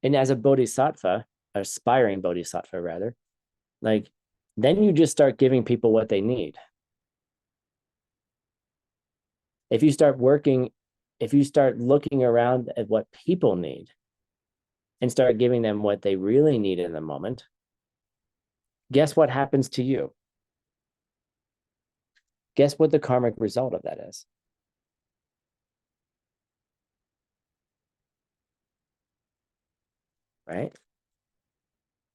And as a bodhisattva, aspiring bodhisattva rather, like, then you just start giving people what they need. If you start looking around at what people need and start giving them what they really need in the moment, guess what happens to you? Guess what the karmic result of that is? Right?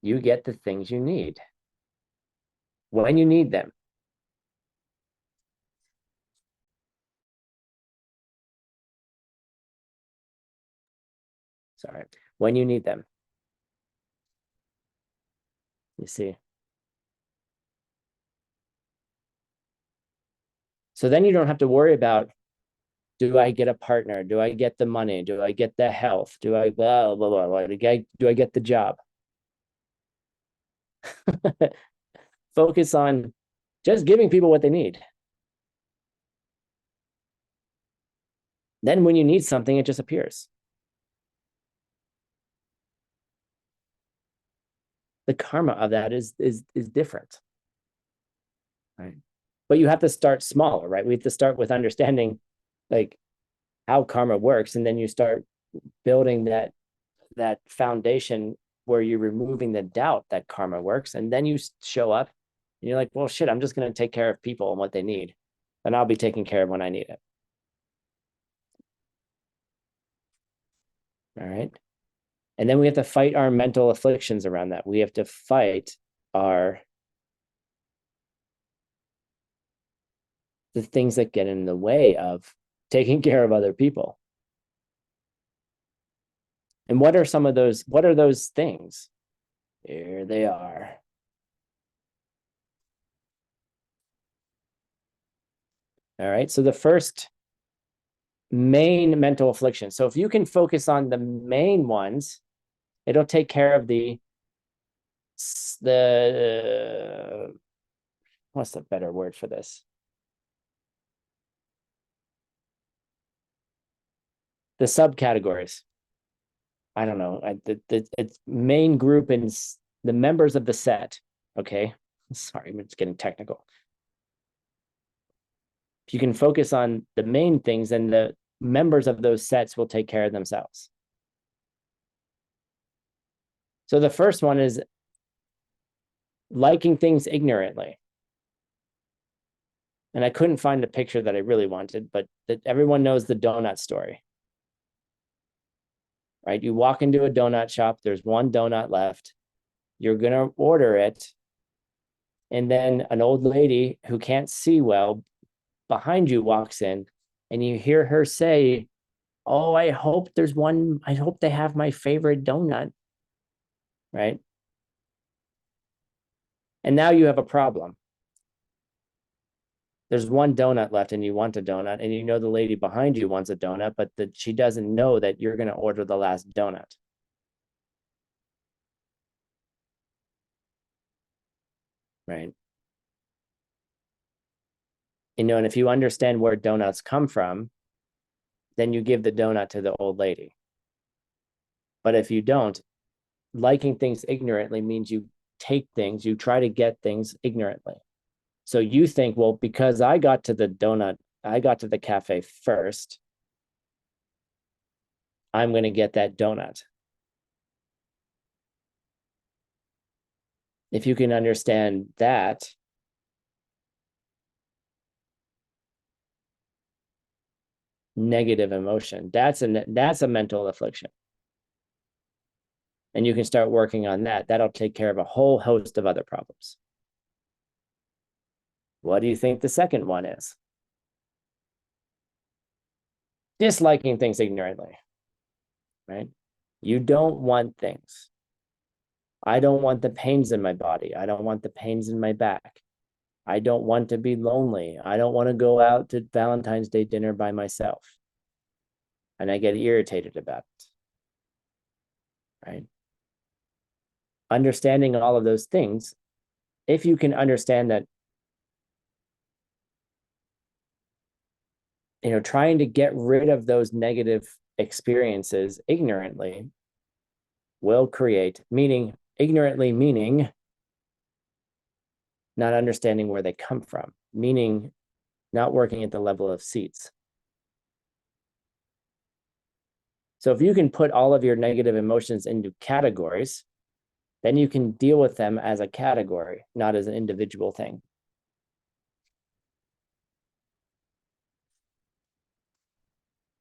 You get the things you need when you need them. Sorry, when you need them. You see. So then you don't have to worry about, do I get a partner? Do I get the money? Do I get the health? Do I blah, blah, blah, blah. Do I get the job? Focus on just giving people what they need. Then when you need something, it just appears. The karma of that is different. Right. But you have to start smaller, right? We have to start with understanding like how karma works, and then you start building that foundation where you're removing the doubt that karma works, and then you show up and you're like, well, shit, I'm just going to take care of people and what they need, and I'll be taken care of when I need it. All right. And then we have to fight our mental afflictions around that. We have to fight the things that get in the way of taking care of other people. And what are those things? Here they are. All right. So the first main mental affliction. So if you can focus on the main ones, it'll take care of the what's the better word for this? The subcategories. I don't know. It's main group and the members of the set. Okay. Sorry, I'm just getting technical. If you can focus on the main things, then the members of those sets will take care of themselves. So the first one is liking things ignorantly. And I couldn't find a picture that I really wanted, but everyone knows the donut story. Right? You walk into a donut shop, there's one donut left. You're going to order it. And then an old lady who can't see well behind you walks in, and you hear her say, oh, I hope they have my favorite donut. Right? And now you have a problem. There's one donut left and you want a donut, and you know the lady behind you wants a donut, but she doesn't know that you're going to order the last donut. Right? And if you understand where donuts come from, then you give the donut to the old lady. But if you don't, liking things ignorantly means you take things, you try to get things ignorantly. So you think, well, because I got to the cafe first, I'm going to get that donut. If you can understand that, negative emotion, that's a mental affliction. And you can start working on that. That'll take care of a whole host of other problems. What do you think the second one is? Disliking things ignorantly, right? You don't want things. I don't want the pains in my body. I don't want the pains in my back. I don't want to be lonely. I don't want to go out to Valentine's Day dinner by myself. And I get irritated about it, right? Understanding all of those things, if you can understand that, trying to get rid of those negative experiences ignorantly will create, ignorantly meaning not understanding where they come from, meaning not working at the level of seeds. So if you can put all of your negative emotions into categories, then you can deal with them as a category, not as an individual thing.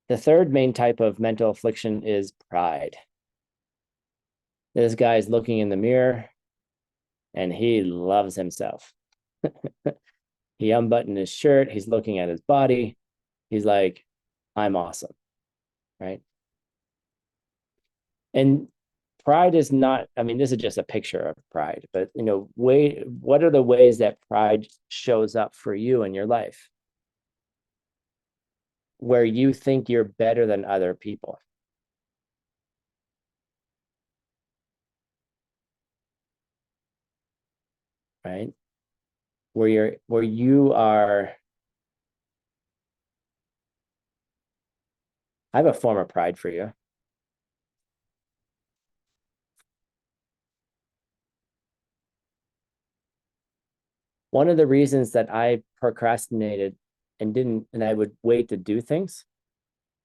The third main type of mental affliction is pride. This guy's looking in the mirror and he loves himself. He unbuttoned his shirt. He's looking at his body. He's like, I'm awesome, right? And pride is not, this is just a picture of pride, but what are the ways that pride shows up for you in your life? Where you think you're better than other people. Right? Where you are. I have a form of pride for you. One of the reasons that I procrastinated and I would wait to do things,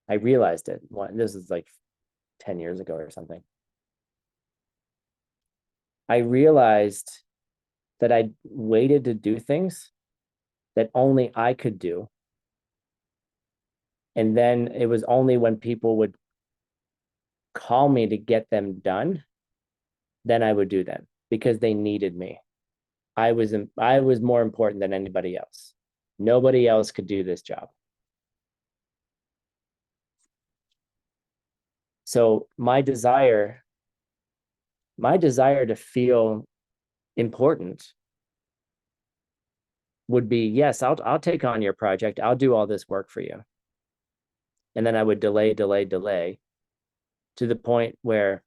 I realized it. This is like 10 years ago or something. I realized that I waited to do things that only I could do. And then it was only when people would call me to get them done, then I would do them because they needed me. I was more important than anybody else. Nobody else could do this job. So my desire to feel important would be, yes, I'll take on your project. I'll do all this work for you. And then I would delay to the point where,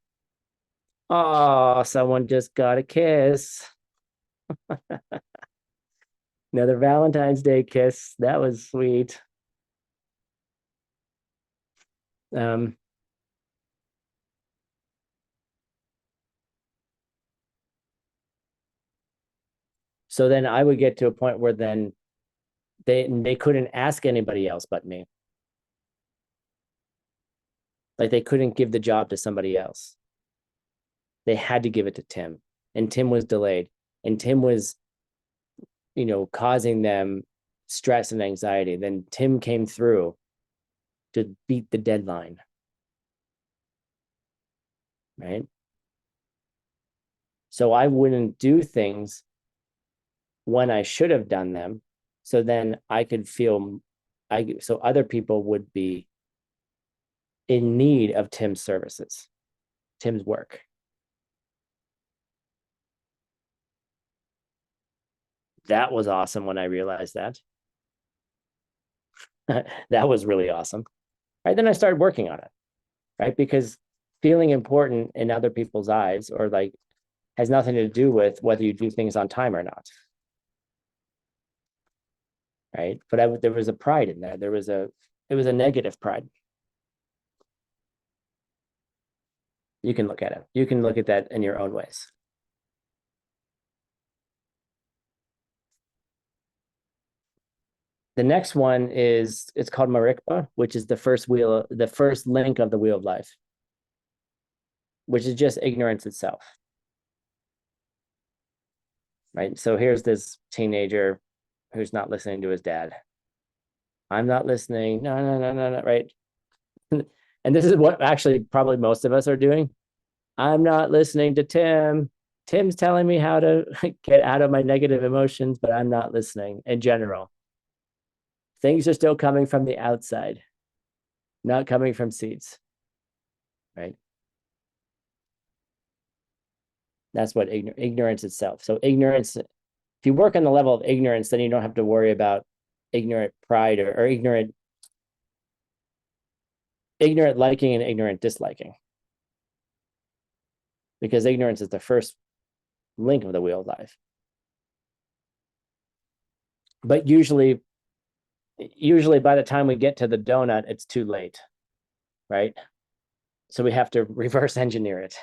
oh, someone just got a kiss. Another Valentine's Day kiss. That was sweet. So then I would get to a point where then they couldn't ask anybody else but me. Like they couldn't give the job to somebody else. They had to give it to Tim. And Tim was delayed. And Tim was, causing them stress and anxiety. Then Tim came through to beat the deadline. Right? So I wouldn't do things when I should have done them. So then I could feel, so other people would be in need of Tim's services, Tim's work. That was awesome when I realized that. That was really awesome. Right. Then I started working on it. Right. Because feeling important in other people's eyes or like has nothing to do with whether you do things on time or not. Right. But there was a pride in that. It was a negative pride. You can look at it. You can look at that in your own ways. The next one is, it's called Marikpa, which is the first link of the wheel of life, which is just ignorance itself. Right? So here's this teenager who's not listening to his dad. I'm not listening. No, right? And this is what actually probably most of us are doing. I'm not listening to Tim. Tim's telling me how to get out of my negative emotions, but I'm not listening in general. Things are still coming from the outside, not coming from seeds, right? That's what ignorance itself. So ignorance, if you work on the level of ignorance, then you don't have to worry about ignorant pride or ignorant liking and ignorant disliking. Because ignorance is the first link of the wheel of life. But usually by the time we get to the donut, it's too late, right? So we have to reverse engineer it.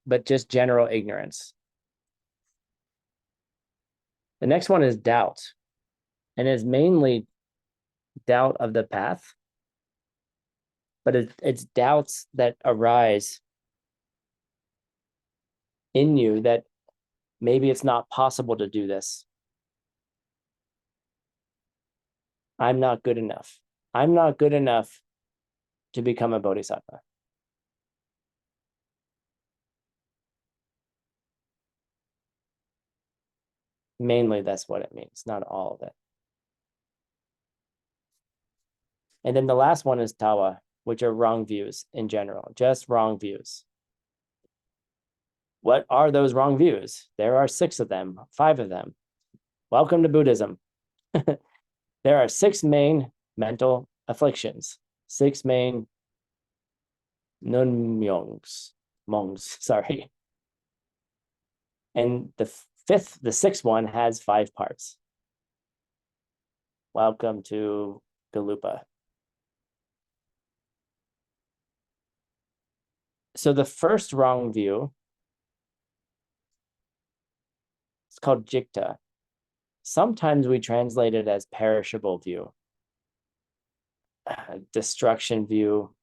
But just general ignorance. The next one is doubt, and it's mainly doubt of the path, but it's doubts that arise in you that maybe it's not possible to do this. I'm not good enough. I'm not good enough to become a bodhisattva. Mainly that's what it means, not all of it. And then the last one is tawa, which are wrong views in general, just wrong views. What are those wrong views? There are 6 of them, 5 of them. Welcome to Buddhism. There are 6 main mental afflictions, 6 main mongs, sorry. And the 6th one has 5 parts. Welcome to Galupa. So the first wrong view, it's called jikta. Sometimes we translate it as perishable view, destruction view.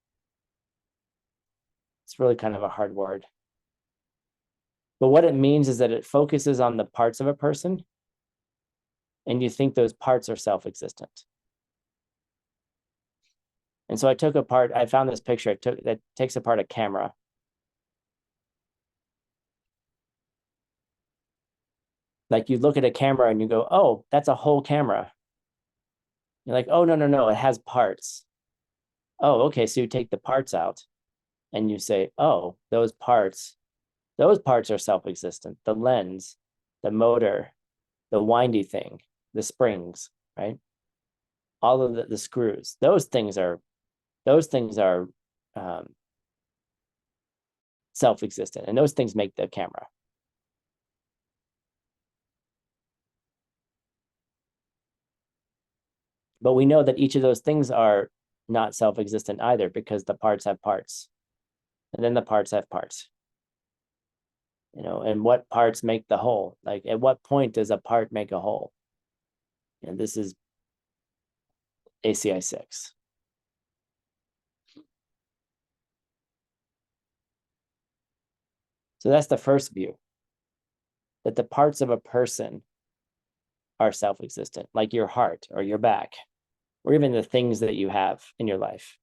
It's really kind of a hard word. But what it means is that it focuses on the parts of a person, and you think those parts are self-existent. And so I found this picture that takes apart a camera. Like you look at a camera and you go, oh, that's a whole camera. You're like, oh, no, it has parts. Oh, okay, so you take the parts out and you say, oh, those parts are self-existent. The lens, the motor, the windy thing, the springs, right? All of the screws, those things are self-existent, and those things make the camera. But we know that each of those things are not self-existent either, because the parts have parts, and then the parts have parts. And what parts make the whole? Like, at what point does a part make a whole? And this is ACI 6. So that's the first view, that the parts of a person are self-existent, like your heart or your back, or even the things that you have in your life,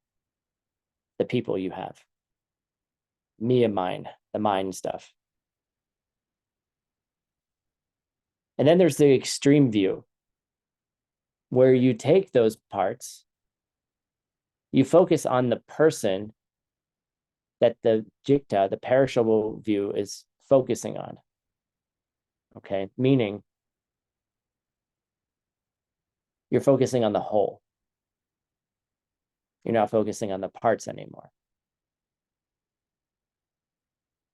the people you have, me and mine, the mind stuff. And then there's the extreme view, where you take those parts, you focus on the person that the jikta, the perishable view, is focusing on. Okay, meaning you're focusing on the whole. You're not focusing on the parts anymore,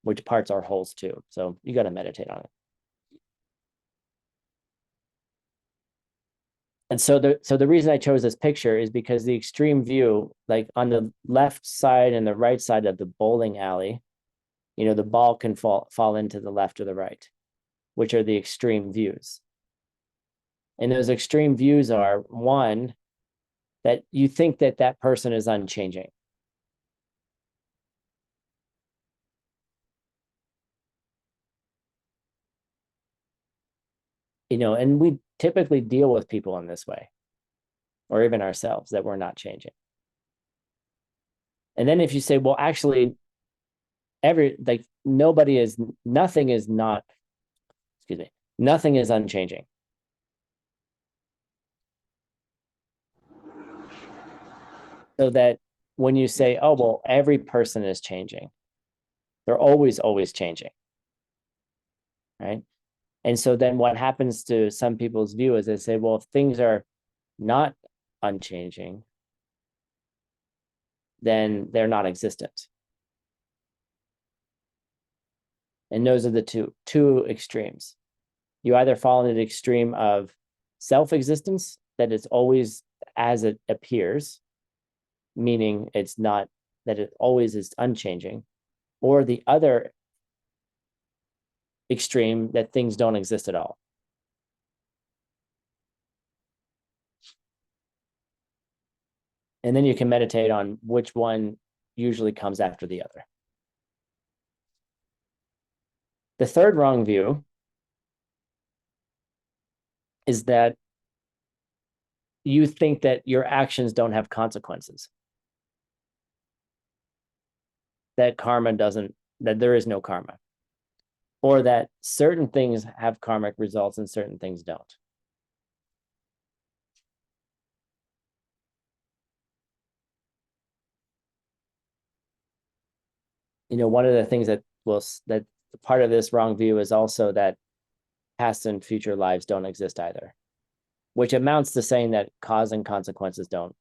which parts are wholes too. So you got to meditate on it. And so the reason I chose this picture is because the extreme view, like on the left side and the right side of the bowling alley, the ball can fall into the left or the right, which are the extreme views. And those extreme views are, one, that you think that that person is unchanging. And we typically deal with people in this way, or even ourselves, that we're not changing. And then if you say, well, actually, nothing is unchanging. So that when you say, oh, well, every person is changing, they're always changing, right? And so then what happens to some people's view is they say, well, if things are not unchanging, then they're not existent. And those are the two extremes. You either fall into the extreme of self-existence, that it's always as it appears, meaning it's not, that it always is unchanging, or the other extreme, that things don't exist at all. And then you can meditate on which one usually comes after the other. The third wrong view is that you think that your actions don't have consequences. That there is no karma. Or that certain things have karmic results and certain things don't. One of the things that part of this wrong view is also that past and future lives don't exist either, which amounts to saying that cause and consequences don't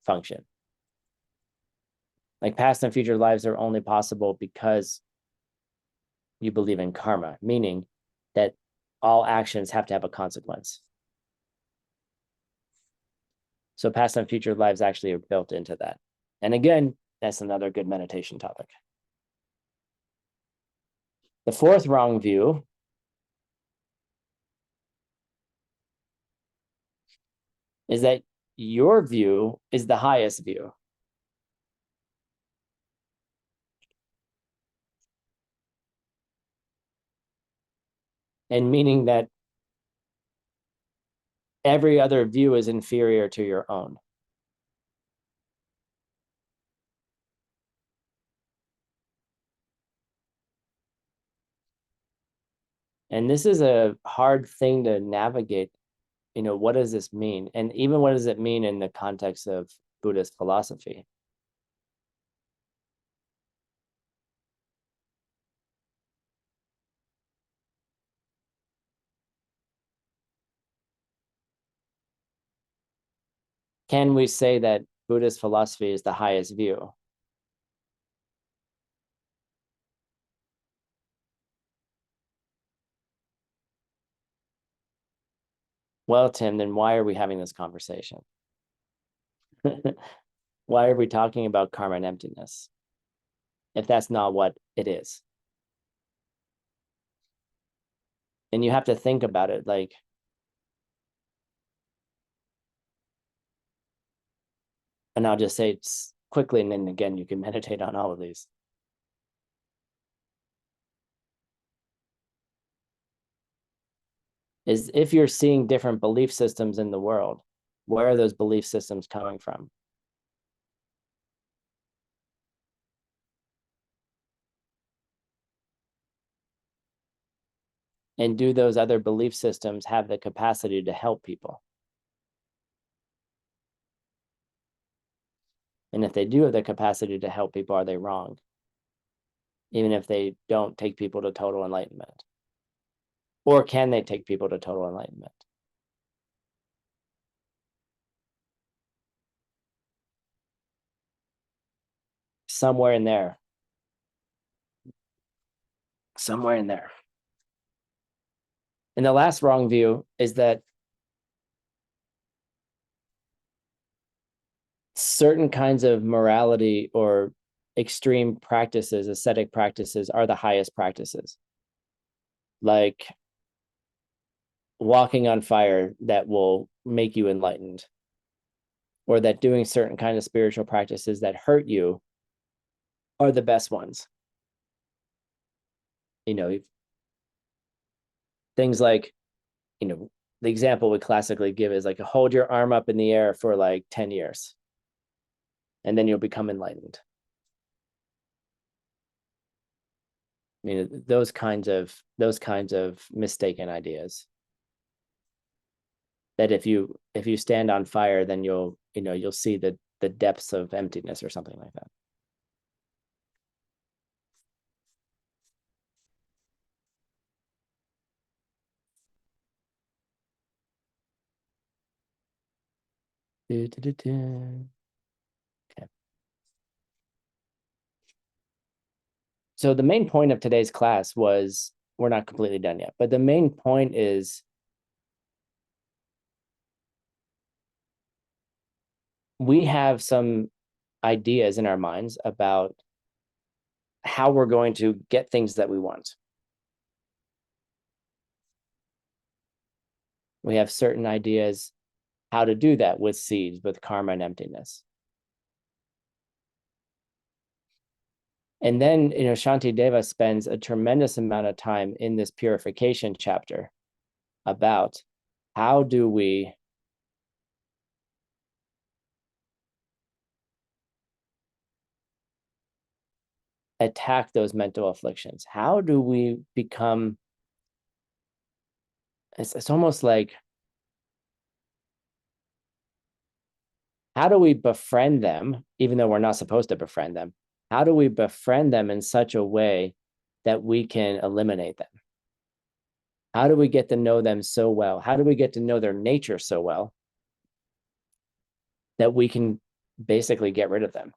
function. Like past and future lives are only possible because you believe in karma, meaning that all actions have to have a consequence. So past and future lives actually are built into that. And again, that's another good meditation topic. The fourth wrong view is that your view is the highest view. And meaning that every other view is inferior to your own. And this is a hard thing to navigate. What does this mean? And even what does it mean in the context of Buddhist philosophy? Can we say that Buddhist philosophy is the highest view? Well, Tim, then why are we having this conversation? Why are we talking about karma and emptiness if that's not what it is? And you have to think about it and I'll just say it quickly, and then again, you can meditate on all of these. Is if you're seeing different belief systems in the world, where are those belief systems coming from? And do those other belief systems have the capacity to help people? And if they do have the capacity to help people, are they wrong? Even if they don't take people to total enlightenment? Or can they take people to total enlightenment? Somewhere in there. Somewhere in there. And the last wrong view is that certain kinds of morality or extreme practices, ascetic practices, are the highest practices. Like walking on fire that will make you enlightened, or that doing certain kind of spiritual practices that hurt you are the best ones. Things like, the example we classically give is like, hold your arm up in the air for like 10 years and then you'll become enlightened. Those kinds of mistaken ideas, that if you stand on fire, then you'll see the depths of emptiness or something like that. Okay. So the main point of today's class was, we're not completely done yet, but the main point is we have some ideas in our minds about how we're going to get things that we want. We have certain ideas how to do that with seeds, with karma and emptiness. And then, Shantideva spends a tremendous amount of time in this purification chapter about how do we attack those mental afflictions. How do we become, it's almost like, how do we befriend them, even though we're not supposed to befriend them? How do we befriend them in such a way that we can eliminate them? How do we get to know them so well? How do we get to know their nature so well that we can basically get rid of them?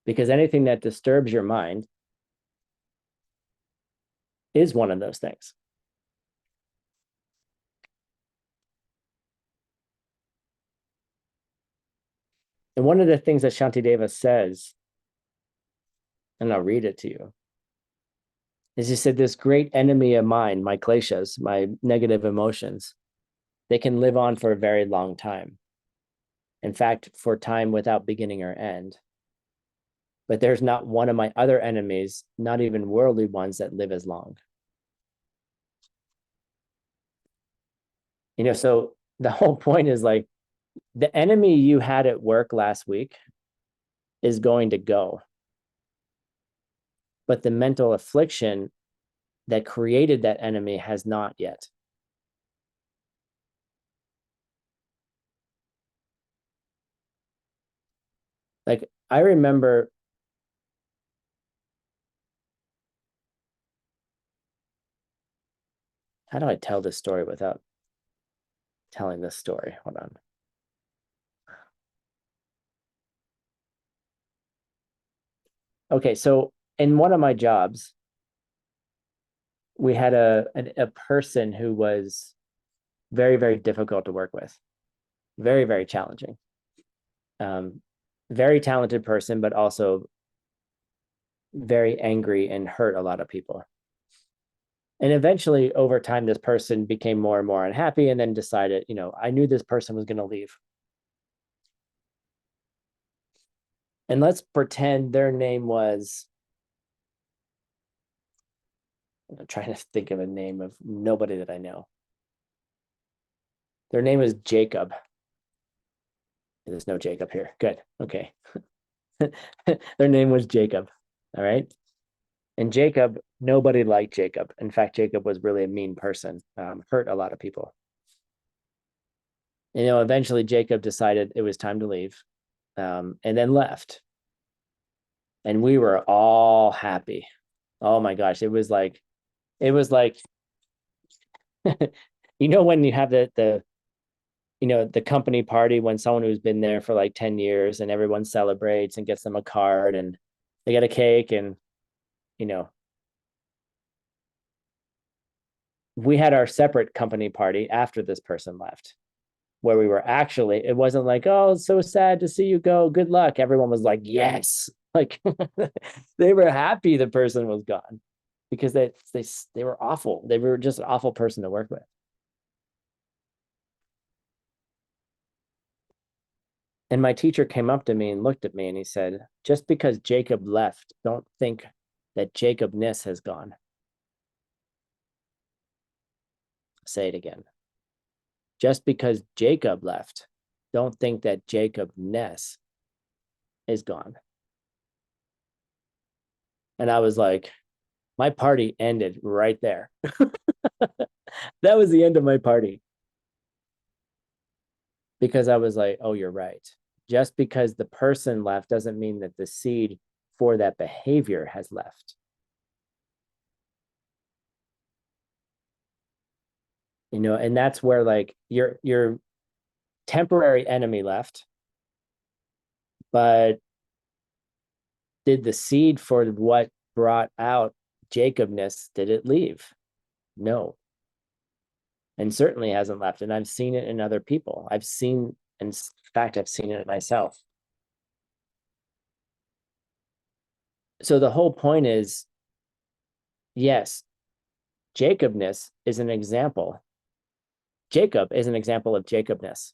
Because anything that disturbs your mind is one of those things. And one of the things that Shantideva says, and I'll read it to you, is he said, this great enemy of mine, my kleshas, my negative emotions, they can live on for a very long time. In fact, for time without beginning or end. But there's not one of my other enemies, not even worldly ones, that live as long. So the whole point is like, the enemy you had at work last week is going to go. But the mental affliction that created that enemy has not yet. Like, I remember how do I tell this story without telling this story? Hold on. Okay, so in one of my jobs, we had a person who was very, very difficult to work with. Very, very challenging. Very talented person, but also very angry and hurt a lot of people. And eventually, over time, this person became more and more unhappy and then decided, I knew this person was going to leave. And let's pretend their name was, I'm trying to think of a name of nobody that I know. Their name was Jacob. There's no Jacob here. Good. Okay. Their name was Jacob. All right. And Jacob, nobody liked Jacob. In fact, Jacob was really a mean person, hurt a lot of people. Eventually Jacob decided it was time to leave, and then left. And we were all happy. Oh my gosh. It was like, when you have the company party, when someone who's been there for like 10 years and everyone celebrates and gets them a card and they get a cake, and we had our separate company party after this person left, where we were actually, it wasn't like, oh, it's so sad to see you go, good luck. Everyone was like, yes, like they were happy the person was gone. because they were awful. They were just an awful person to work with. And my teacher came up to me and looked at me and he said, just because Jacob left, don't think that Jacobness has gone. Say it again. Just because Jacob left, don't think that Jacobness is gone. And I was like, my party ended right there. That was the end of my party. Because I was like, oh, you're right. Just because the person left doesn't mean that the seed for that behavior has left. You know, and that's where like your temporary enemy left, but did the seed for what brought out Jacobness, did it leave? No. And certainly hasn't left. And I've seen it in other people. I've seen, in fact, I've seen it myself. So the whole point is, yes, Jacobness is an example. Jacob is an example of Jacobness.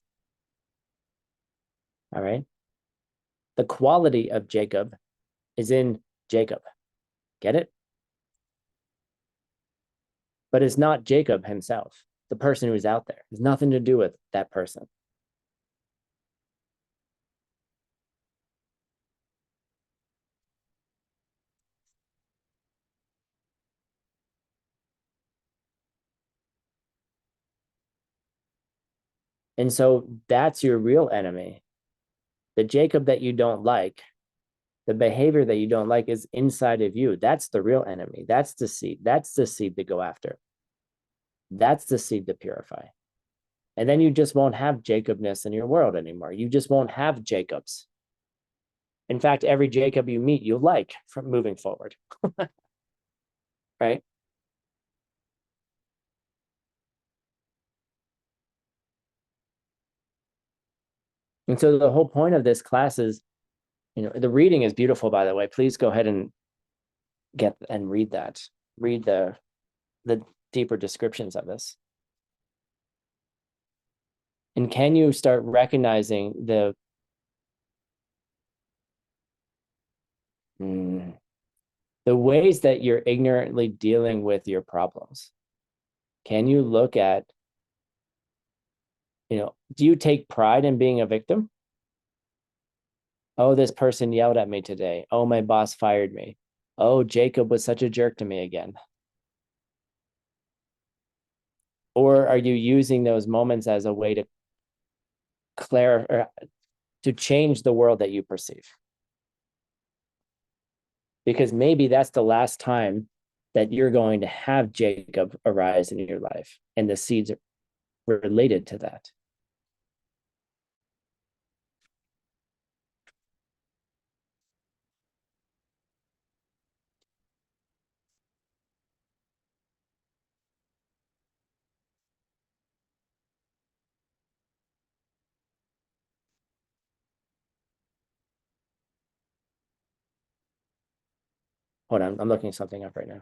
All right. The quality of Jacob is in Jacob. Get it? But it's not Jacob himself, the person who's out there. It's nothing to do with that person. And so that's your real enemy. The Jacob that you don't like, the behavior that you don't like is inside of you. That's the real enemy. That's the seed. That's the seed to go after. That's the seed to purify. And then you just won't have Jacobness in your world anymore. You just won't have Jacobs. In fact, every Jacob you meet, you like from moving forward. Right? And so the whole point of this class is, you know, the reading is beautiful, by the way. Please go ahead and get and read that. Read the deeper descriptions of this. And can you start recognizing the ways that you're ignorantly dealing with your problems? Can you look at, you know, do you take pride in being a victim? Oh, this person yelled at me today. Oh, my boss fired me. Oh, Jacob was such a jerk to me again. Or are you using those moments as a way to clarify, to change the world that you perceive? Because maybe that's the last time that you're going to have Jacob arise in your life, and the seeds are related to that. Hold on, I'm looking something up right now.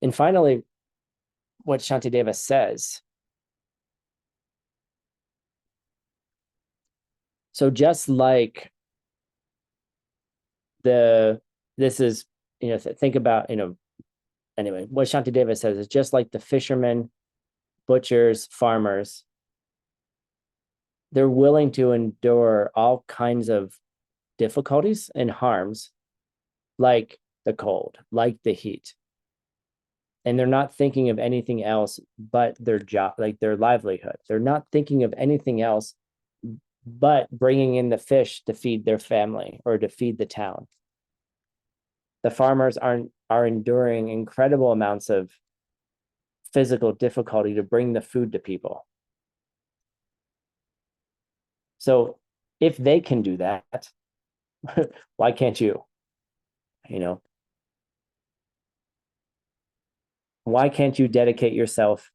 And finally, what Shantideva says. So just like this is, you know, think about, you know, anyway, what Shantideva says is just like the fishermen, butchers, farmers, they're willing to endure all kinds of difficulties and harms, like the cold, like the heat. And they're not thinking of anything else but their job, like their livelihood. They're not thinking of anything else but bringing in the fish to feed their family or to feed the town. The farmers are enduring incredible amounts of physical difficulty to bring the food to people. So if they can do that, why can't you? You know, why can't you dedicate yourself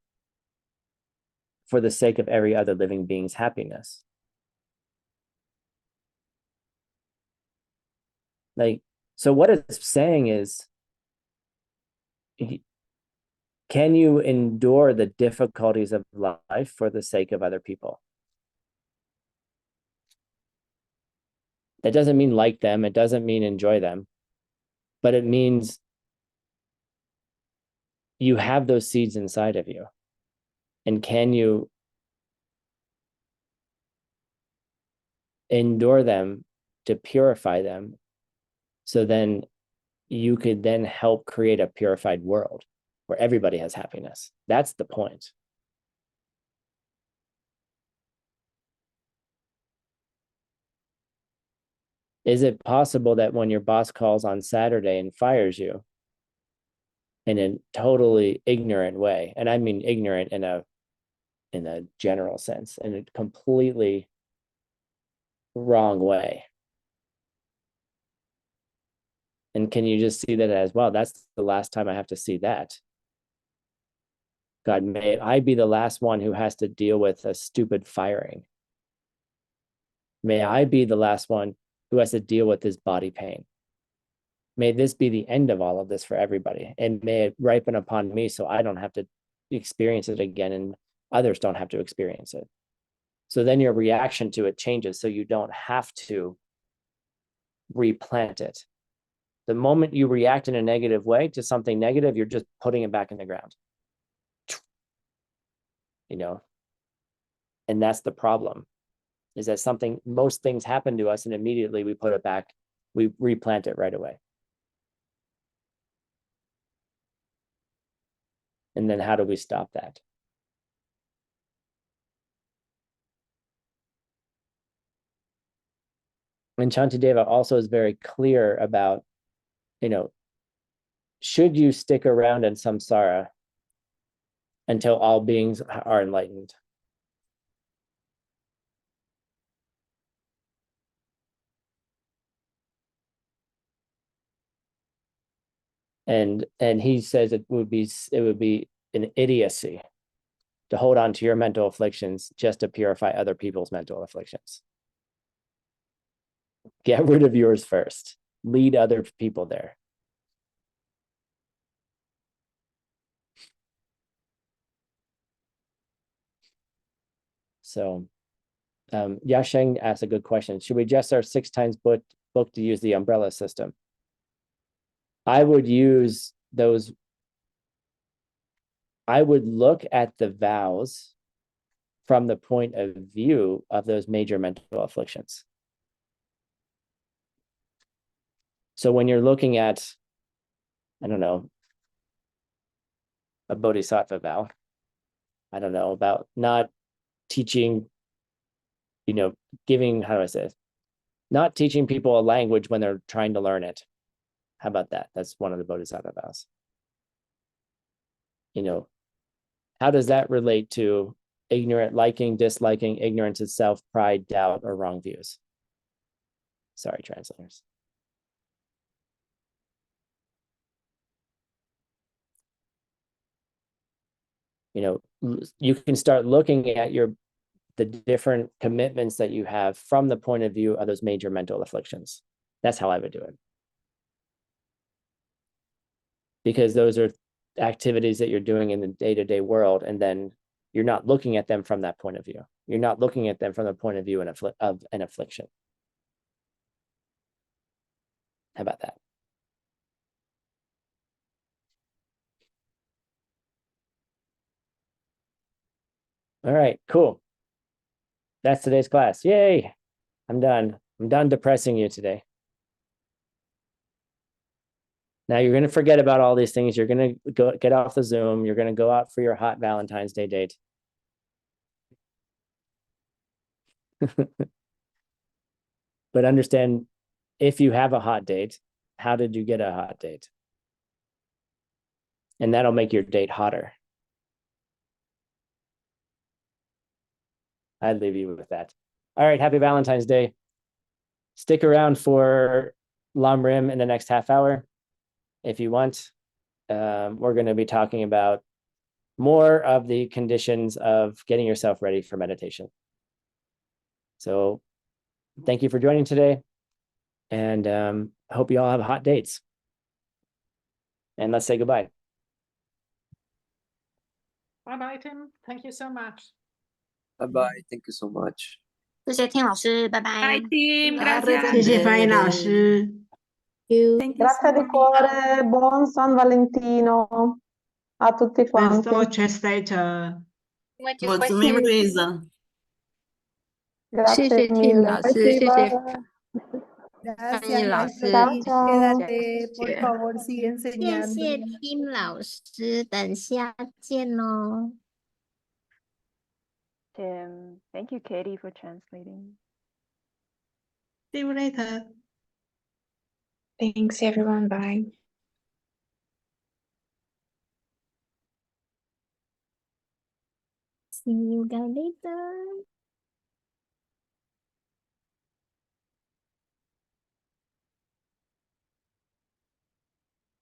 for the sake of every other living being's happiness. Like, so what it's saying is, can you endure the difficulties of life for the sake of other people? That doesn't mean like them. It doesn't mean enjoy them, but it means you have those seeds inside of you. And can you endure them to purify them? So then you could then help create a purified world where everybody has happiness. That's the point. Is it possible that when your boss calls on Saturday and fires you in a totally ignorant way, and I mean ignorant in a general sense, in a completely wrong way, and can you just see that as, well, that's the last time I have to see that? God, may I be the last one who has to deal with a stupid firing. May I be the last one who has to deal with this body pain. May this be the end of all of this for everybody, and may it ripen upon me so I don't have to experience it again and others don't have to experience it. So then your reaction to it changes, so you don't have to replant it. The moment you react in a negative way to something negative, you're just putting it back in the ground. You know, and that's the problem, is that most things happen to us and immediately we put it back, we replant it right away. And then how do we stop that? And Shantideva also is very clear about, should you stick around in samsara until all beings are enlightened? And he says it would be an idiocy to hold on to your mental afflictions just to purify other people's mental afflictions. Get rid of yours first. Lead other people there. So Yasheng asked a good question. Should we adjust our 6 times book to use the umbrella system? I would use those. I would look at the vows from the point of view of those major mental afflictions. So when you're looking at, I don't know, a bodhisattva vow, I don't know, about not teaching, giving, how do I say it? Not teaching people a language when they're trying to learn it. How about that? That's one of the bodhisattva vows. How does that relate to ignorant, liking, disliking, ignorance itself, pride, doubt, or wrong views? Sorry, translators. You can start looking at the different commitments that you have from the point of view of those major mental afflictions. That's how I would do it. Because those are activities that you're doing in the day-to-day world, and then you're not looking at them from that point of view. You're not looking at them from the point of view of an affliction. How about that? All right, cool. That's today's class. Yay. I'm done. I'm done depressing you today. Now you're going to forget about all these things. You're going to go get off the Zoom. You're going to go out for your hot Valentine's Day date. But understand, if you have a hot date, how did you get a hot date? And that'll make your date hotter. I'd leave you with that. All right, happy Valentine's Day. Stick around for Lamrim in the next half hour if you want. We're going to be talking about more of the conditions of getting yourself ready for meditation. So thank you for joining today. And I hope you all have hot dates. And let's say goodbye. Bye-bye, Tim. Thank you so much. Bye-bye. Thank you so much. 谢谢天老师，拜拜。 Bye team, Bye. gracias. 谢谢方毅老师。 Thank you Grazie so di much. cuore, buon San Valentino a tutti quanti. Crystal translator. What's the name reason? Grazie 谢谢 Tim mille. 老师，谢谢 Gracias, 老 maestro 师， Chao, Tim. chao. Quédate, por favor, sigue 谢 enseñando. 谢 Tim 老师，等下见哦。 Tim, thank you, Katie, for translating. See you later. Thanks everyone, bye. See you guys later.